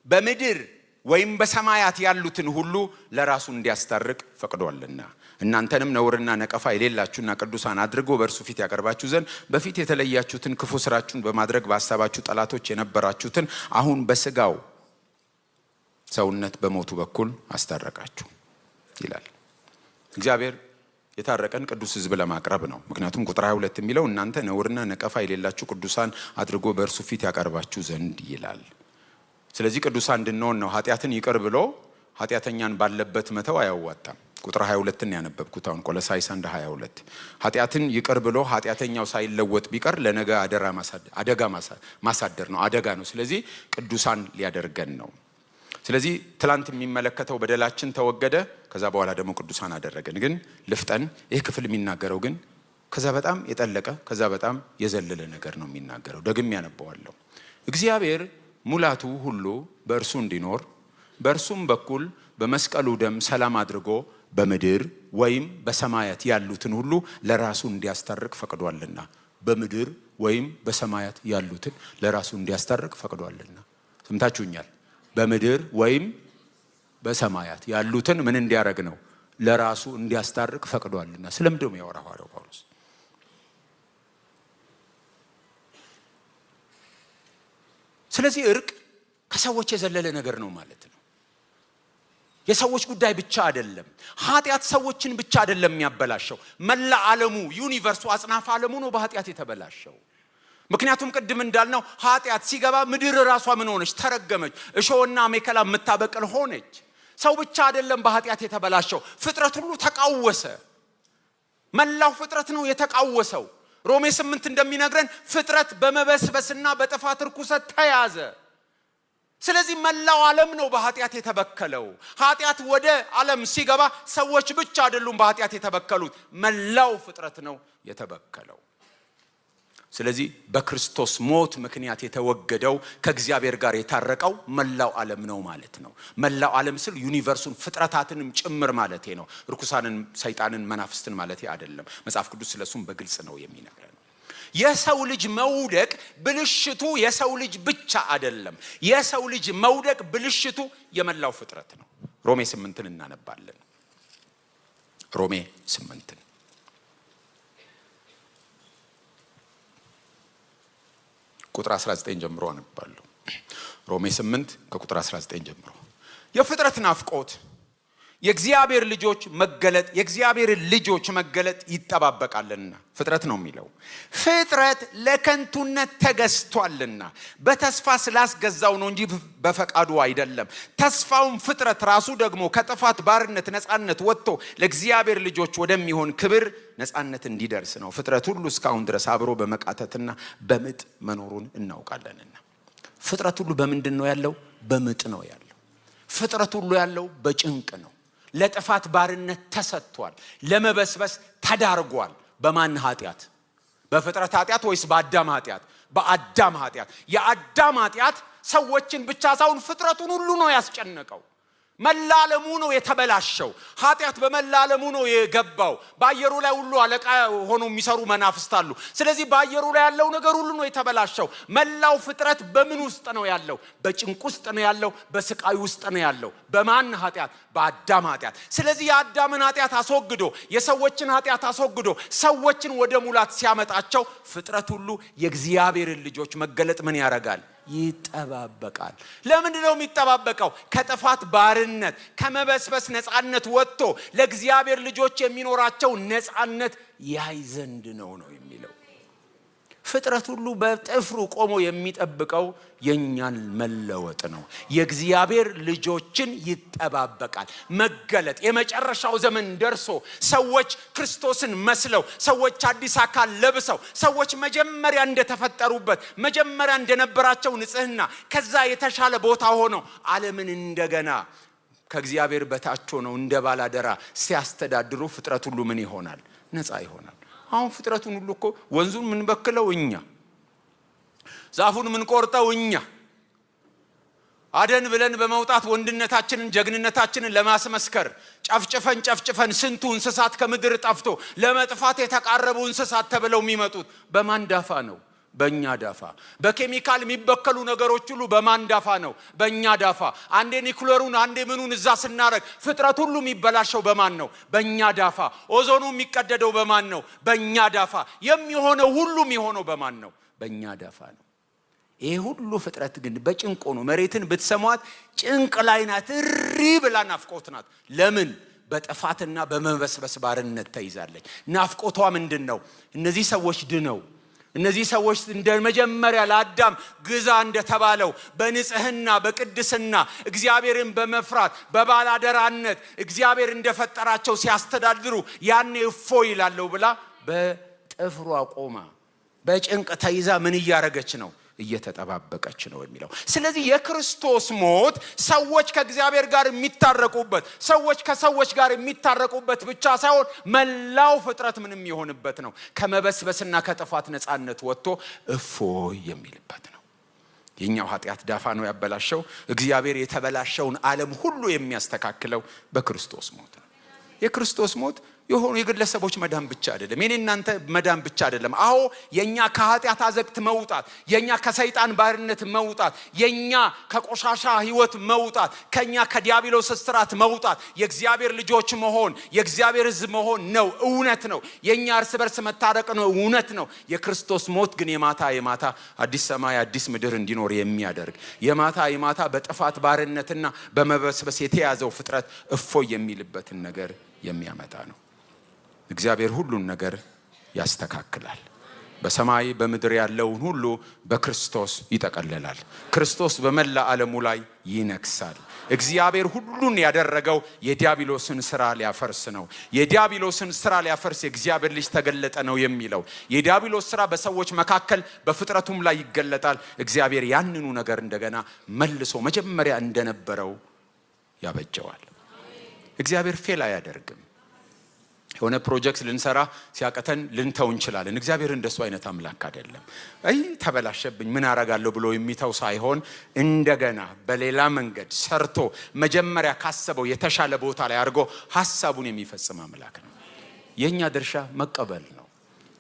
Speaker 1: በምድር ወይም በሰማያት ያሉትን ሁሉ ለራሱ እንዲያስታርቅ ፈቅዷልና እናንተንም ነውርና ነቀፋ የሌላችሁና ቅዱሳን አድርጎ በእርሱ ፊት ያቀርባችሁ ዘንድ በፊት የተለያችሁትን ክፉ ስራችሁን በማድረግ በሐሳባችሁ ጠላቶች የነበራችሁትን አሁን በስጋው ሰውነት በሞቱ በኩል አስታረቃችሁ ይላል። እግዚአብሔር የታረቀን ቅዱስ ህዝብ ለማቅረብ ነው። ምክንያቱም ቁጥር 22 የሚለው እናንተ ነውርና ነቀፋ የሌላችሁ ቅዱሳን አድርጎ በእርሱ ፊት ያቀርባችሁ ዘንድ ይላል። ስለዚህ ቅዱሳን እንድንሆን ነው። ኃጢአትን ይቅር ብሎ ኃጢአተኛን ባለበት መተው አያዋጣም። ቁጥር 22ን ያነበብኩት አሁን ቆሎሳይስ 1:22 ኃጢአትን ይቅር ብሎ ኃጢአተኛው ሳይለወጥ ቢቀር ለነገ አደጋ ማሳደር ነው፣ አደጋ ነው። ስለዚህ ቅዱሳን ሊያደርገን ነው። ስለዚህ ትላንት የሚመለከተው በደላችን ተወገደ፣ ከዛ በኋላ ደግሞ ቅዱሳን አደረገን። ግን ልፍጠን፣ ይህ ክፍል የሚናገረው ግን ከዛ በጣም የጠለቀ ከዛ በጣም የዘለለ ነገር ነው የሚናገረው። ደግም ያነበዋለሁ። እግዚአብሔር ሙላቱ ሁሉ በእርሱ እንዲኖር በእርሱም በኩል በመስቀሉ ደም ሰላም አድርጎ በምድር ወይም በሰማያት ያሉትን ሁሉ ለራሱ እንዲያስታርቅ ፈቅዷልና። በምድር ወይም በሰማያት ያሉትን ለራሱ እንዲያስታርቅ ፈቅዷልና። ሰምታችሁኛል? በምድር ወይም በሰማያት ያሉትን ምን እንዲያደርግ ነው? ለራሱ እንዲያስታርቅ ፈቅዷልና። ስለምንድነው የሚያወራው ሐዋርያው ጳውሎስ? ስለዚህ እርቅ ከሰዎች የዘለለ ነገር ነው ማለት ነው። የሰዎች ጉዳይ ብቻ አይደለም። ኃጢአት ሰዎችን ብቻ አይደለም የሚያበላሸው፣ መላ ዓለሙ ዩኒቨርሱ አጽናፈ ዓለሙ ነው በኃጢአት የተበላሸው። ምክንያቱም ቅድም እንዳልነው ኃጢአት ሲገባ ምድር ራሷ ምን ሆነች? ተረገመች። እሾህና አሜከላ የምታበቅል ሆነች። ሰው ብቻ አይደለም በኃጢአት የተበላሸው፣ ፍጥረት ሁሉ ተቃወሰ። መላው ፍጥረት ነው የተቃወሰው። ሮሜ 8 እንደሚነግረን ፍጥረት በመበስበስና በጥፋት ርኩሰት ተያዘ። ስለዚህ መላው ዓለም ነው በኃጢአት የተበከለው። ኃጢአት ወደ ዓለም ሲገባ ሰዎች ብቻ አይደሉም በኃጢአት የተበከሉት፣ መላው ፍጥረት ነው የተበከለው። ስለዚህ በክርስቶስ ሞት ምክንያት የተወገደው ከእግዚአብሔር ጋር የታረቀው መላው ዓለም ነው ማለት ነው። መላው ዓለም ስል ዩኒቨርሱን ፍጥረታትንም ጭምር ማለት ነው። ርኩሳንን፣ ሰይጣንን፣ መናፍስትን ማለት አይደለም። መጽሐፍ ቅዱስ ስለሱም በግልጽ ነው የሚነግረን። የሰው ልጅ መውደቅ ብልሽቱ የሰው ልጅ ብቻ አይደለም። የሰው ልጅ መውደቅ ብልሽቱ የመላው ፍጥረት ነው። ሮሜ 8ን እናነባለን። ሮሜ 8 ቁጥር 19 ጀምሮ አነባለሁ። ሮሜ 8 ከቁጥር 19 ጀምሮ የፍጥረት ናፍቆት የእግዚአብሔር ልጆች መገለጥ ይጠባበቃልና። ፍጥረት ነው የሚለው። ፍጥረት ለከንቱነት ተገዝቷልና በተስፋ ስላስገዛው ነው እንጂ በፈቃዱ አይደለም። ተስፋውም ፍጥረት ራሱ ደግሞ ከጥፋት ባርነት ነፃነት ወጥቶ ለእግዚአብሔር ልጆች ወደሚሆን ክብር ነፃነት እንዲደርስ ነው። ፍጥረት ሁሉ እስካሁን ድረስ አብሮ በመቃተትና በምጥ መኖሩን እናውቃለንና። ፍጥረት ሁሉ በምንድን ነው ያለው? በምጥ ነው ያለው። ፍጥረት ሁሉ ያለው በጭንቅ ነው። ለጥፋት ባርነት ተሰጥቷል። ለመበስበስ ተዳርጓል። በማን ኃጢአት? በፍጥረት ኃጢአት ወይስ በአዳም ኃጢአት? በአዳም ኃጢአት። የአዳም ኃጢአት ሰዎችን ብቻ ሳይሆን ፍጥረቱን ሁሉ ነው ያስጨነቀው። መላ ዓለሙ ነው የተበላሸው። ኃጢአት በመላ ዓለሙ ነው የገባው። በአየሩ ላይ ሁሉ አለቃ ሆኖ የሚሰሩ መናፍስት አሉ። ስለዚህ በአየሩ ላይ ያለው ነገር ሁሉ ነው የተበላሸው። መላው ፍጥረት በምን ውስጥ ነው ያለው? በጭንቅ ውስጥ ነው ያለው። በስቃይ ውስጥ ነው ያለው። በማን ኃጢአት? በአዳም ኃጢአት። ስለዚህ የአዳምን ኃጢአት አስወግዶ የሰዎችን ኃጢአት አስወግዶ ሰዎችን ወደ ሙላት ሲያመጣቸው ፍጥረት ሁሉ የእግዚአብሔርን ልጆች መገለጥ ምን ያደርጋል? ይጠባበቃል። ለምንድን ነው የሚጠባበቀው? ከጥፋት ባርነት ከመበስበስ ነፃነት ወጥቶ ለእግዚአብሔር ልጆች የሚኖራቸው ነፃነት ያይ ዘንድ ነው የሚለው። ፍጥረት ሁሉ በጥፍሩ ቆሞ የሚጠብቀው የኛን መለወጥ ነው። የእግዚአብሔር ልጆችን ይጠባበቃል መገለጥ። የመጨረሻው ዘመን ደርሶ ሰዎች ክርስቶስን መስለው፣ ሰዎች አዲስ አካል ለብሰው፣ ሰዎች መጀመሪያ እንደተፈጠሩበት መጀመሪያ እንደነበራቸው ንጽህና ከዛ የተሻለ ቦታ ሆነው ዓለምን እንደገና ከእግዚአብሔር በታች ሆነው እንደ ባላደራ ሲያስተዳድሩ ፍጥረት ሁሉ ምን ይሆናል? ነፃ ይሆናል። አሁን ፍጥረቱን ሁሉ እኮ ወንዙን ምን በክለው እኛ፣ ዛፉን ምን ቆርጠው እኛ፣ አደን ብለን በመውጣት ወንድነታችንን ጀግንነታችንን ለማስመስከር ጨፍጭፈን ስንቱ እንስሳት ከምድር ጠፍቶ ለመጥፋት የተቃረቡ እንስሳት ተብለው የሚመጡት በማን ዳፋ ነው? በእኛ ዳፋ። በኬሚካል የሚበከሉ ነገሮች ሁሉ በማን ዳፋ ነው? በእኛ ዳፋ። አንዴ ኒኩለሩን አንዴ ምኑን እዛ ስናረግ ፍጥረት ሁሉ የሚበላሸው በማን ነው? በእኛ ዳፋ። ኦዞኑ የሚቀደደው በማን ነው? በእኛ ዳፋ። የሚሆነው ሁሉ የሚሆነው በማን ነው? በእኛ ዳፋ ነው። ይሄ ሁሉ ፍጥረት ግን በጭንቆ ነው። መሬትን ብትሰሟት ጭንቅ ላይ ናት፣ እሪ ብላ ናፍቆት ናት። ለምን? በጥፋትና በመበስበስ ባርነት ተይዛለች። ናፍቆቷ ምንድን ነው? እነዚህ ሰዎች ድነው፣ እነዚህ ሰዎች እንደ መጀመሪያ ለአዳም ግዛ እንደተባለው በንጽህና በቅድስና እግዚአብሔርን በመፍራት በባላደራነት እግዚአብሔር እንደፈጠራቸው ሲያስተዳድሩ ያኔ እፎይ ይላለው ብላ በጥፍሯ ቆማ በጭንቅ ተይዛ ምን እያረገች ነው? እየተጠባበቀች ነው የሚለው። ስለዚህ የክርስቶስ ሞት ሰዎች ከእግዚአብሔር ጋር የሚታረቁበት፣ ሰዎች ከሰዎች ጋር የሚታረቁበት ብቻ ሳይሆን መላው ፍጥረት ምንም የሆንበት ነው። ከመበስበስና ከጥፋት ነፃነት ወጥቶ እፎይ የሚልበት ነው። የኛው ኃጢአት ዳፋ ነው ያበላሸው። እግዚአብሔር የተበላሸውን ዓለም ሁሉ የሚያስተካክለው በክርስቶስ ሞት ነው። የክርስቶስ ሞት የሆኑ የግለሰቦች መዳን ብቻ አይደለም። የኔ እናንተ መዳን ብቻ አይደለም። አዎ የኛ ከኃጢአት አዘቅት መውጣት፣ የኛ ከሰይጣን ባርነት መውጣት፣ የኛ ከቆሻሻ ህይወት መውጣት፣ ከኛ ከዲያብሎስ እስራት መውጣት፣ የእግዚአብሔር ልጆች መሆን፣ የእግዚአብሔር ሕዝብ መሆን ነው። እውነት ነው። የኛ እርስ በርስ መታረቅ ነው። እውነት ነው። የክርስቶስ ሞት ግን የማታ አዲስ ሰማይ አዲስ ምድር እንዲኖር የሚያደርግ የማታ በጥፋት ባርነትና በመበስበስ የተያዘው ፍጥረት እፎይ የሚልበትን ነገር የሚያመጣ ነው። እግዚአብሔር ሁሉን ነገር ያስተካክላል። በሰማይ በምድር ያለውን ሁሉ በክርስቶስ ይጠቀልላል። ክርስቶስ በመላ ዓለሙ ላይ ይነግሳል። እግዚአብሔር ሁሉን ያደረገው የዲያብሎስን ስራ ሊያፈርስ ነው። የዲያብሎስን ስራ ሊያፈርስ የእግዚአብሔር ልጅ ተገለጠ ነው የሚለው። የዲያብሎስ ስራ በሰዎች መካከል በፍጥረቱም ላይ ይገለጣል። እግዚአብሔር ያንኑ ነገር እንደገና መልሶ መጀመሪያ እንደነበረው ያበጀዋል። እግዚአብሔር ፌል አያደርግም። የሆነ ፕሮጀክት ልንሰራ ሲያቀተን ልንተው እንችላለን። እግዚአብሔር እንደሱ አይነት አምላክ አይደለም። ተበላሸብኝ ምን አረጋለሁ ብሎ የሚተው ሳይሆን እንደገና በሌላ መንገድ ሰርቶ መጀመሪያ ካሰበው የተሻለ ቦታ ላይ አድርጎ ሐሳቡን የሚፈጽም አምላክ ነው። የኛ ድርሻ መቀበል ነው።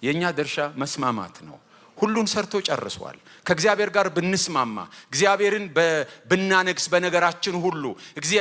Speaker 1: የኛ ድርሻ መስማማት ነው። ሁሉን ሰርቶ ጨርሷል። ከእግዚአብሔር ጋር ብንስማማ፣ እግዚአብሔርን ብናነግስ፣ በነገራችን ሁሉ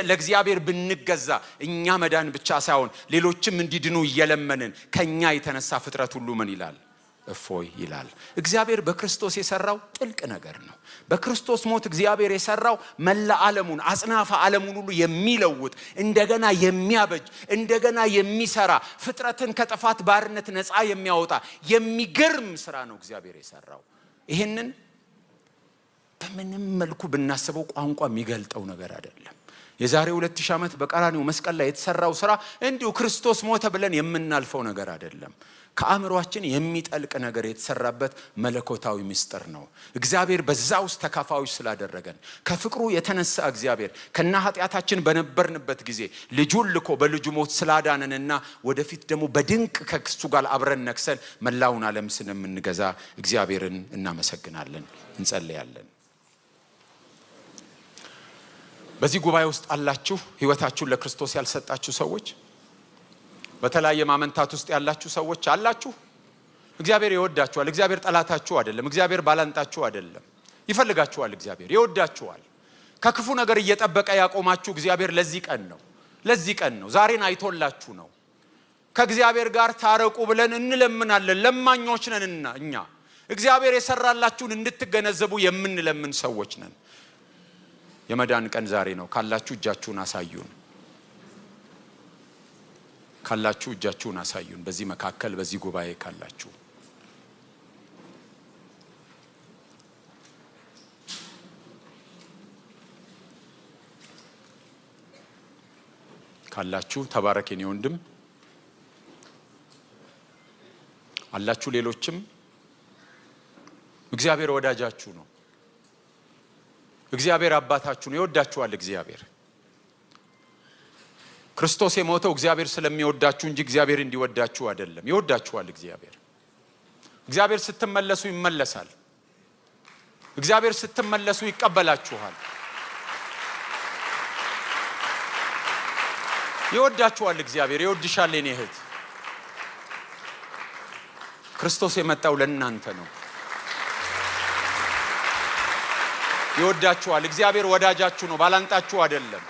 Speaker 1: ለእግዚአብሔር ብንገዛ እኛ መዳን ብቻ ሳይሆን ሌሎችም እንዲድኑ እየለመንን ከኛ የተነሳ ፍጥረት ሁሉ ምን ይላል? እፎይ ይላል። እግዚአብሔር በክርስቶስ የሰራው ጥልቅ ነገር ነው። በክርስቶስ ሞት እግዚአብሔር የሰራው መላ ዓለሙን አጽናፈ ዓለሙን ሁሉ የሚለውጥ እንደገና የሚያበጅ እንደገና የሚሰራ ፍጥረትን ከጥፋት ባርነት ነፃ የሚያወጣ የሚገርም ስራ ነው እግዚአብሔር የሰራው። ይሄንን በምንም መልኩ ብናስበው ቋንቋ የሚገልጠው ነገር አይደለም። የዛሬ 2000 ዓመት በቀራንዮ መስቀል ላይ የተሰራው ስራ እንዲሁ ክርስቶስ ሞተ ብለን የምናልፈው ነገር አይደለም። ከአእምሯችን የሚጠልቅ ነገር የተሰራበት መለኮታዊ ምስጢር ነው። እግዚአብሔር በዛ ውስጥ ተካፋዮች ስላደረገን ከፍቅሩ የተነሳ እግዚአብሔር ከና ኃጢአታችን በነበርንበት ጊዜ ልጁን ልኮ በልጁ ሞት ስላዳነንና ወደፊት ደግሞ በድንቅ ከክሱ ጋር አብረን ነክሰን መላውን ዓለም ስለምንገዛ እግዚአብሔርን እናመሰግናለን፣ እንጸልያለን። በዚህ ጉባኤ ውስጥ አላችሁ ህይወታችሁን ለክርስቶስ ያልሰጣችሁ ሰዎች፣ በተለያየ ማመንታት ውስጥ ያላችሁ ሰዎች አላችሁ። እግዚአብሔር ይወዳችኋል። እግዚአብሔር ጠላታችሁ አይደለም። እግዚአብሔር ባላንጣችሁ አይደለም። ይፈልጋችኋል። እግዚአብሔር ይወዳችኋል። ከክፉ ነገር እየጠበቀ ያቆማችሁ እግዚአብሔር ለዚህ ቀን ነው። ዛሬን አይቶላችሁ ነው። ከእግዚአብሔር ጋር ታረቁ ብለን እንለምናለን። ለማኞች ነንና እኛ እግዚአብሔር የሰራላችሁን እንድትገነዘቡ የምንለምን ሰዎች ነን። የመዳን ቀን ዛሬ ነው። ካላችሁ እጃችሁን አሳዩን። በዚህ መካከል በዚህ ጉባኤ ካላችሁ ካላችሁ ተባረክ የኔ ወንድም አላችሁ። ሌሎችም እግዚአብሔር ወዳጃችሁ ነው። እግዚአብሔር አባታችሁ ነው። ይወዳችኋል። እግዚአብሔር ክርስቶስ የሞተው እግዚአብሔር ስለሚወዳችሁ እንጂ እግዚአብሔር እንዲወዳችሁ አይደለም። ይወዳችኋል። እግዚአብሔር ስትመለሱ ይመለሳል። እግዚአብሔር ስትመለሱ ይቀበላችኋል። ይወዳችኋል። እግዚአብሔር ይወድሻል። የኔ እህት ክርስቶስ የመጣው ለእናንተ ነው። ይወዳችኋል። እግዚአብሔር ወዳጃችሁ ነው፣ ባላንጣችሁ አይደለም።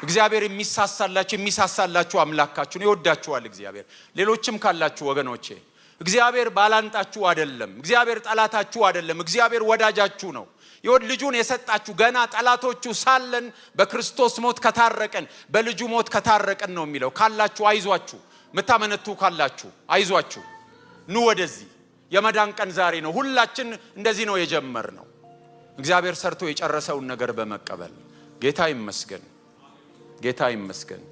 Speaker 1: እግዚአብሔር የሚሳሳላችሁ አምላካችሁ ነው። ይወዳችኋል እግዚአብሔር። ሌሎችም ካላችሁ ወገኖቼ እግዚአብሔር ባላንጣችሁ አይደለም። እግዚአብሔር ጠላታችሁ አይደለም። እግዚአብሔር ወዳጃችሁ ነው። ልጁን የሰጣችሁ ገና ጠላቶቹ ሳለን በክርስቶስ ሞት ከታረቀን፣ በልጁ ሞት ከታረቀን ነው የሚለው። ካላችሁ አይዟችሁ፣ ምታመነቱ ካላችሁ አይዟችሁ፣ ኑ ወደዚህ። የመዳን ቀን ዛሬ ነው። ሁላችን እንደዚህ ነው የጀመርነው። እግዚአብሔር ሰርቶ የጨረሰውን ነገር በመቀበል ጌታ ይመስገን። ጌታ ይመስገን።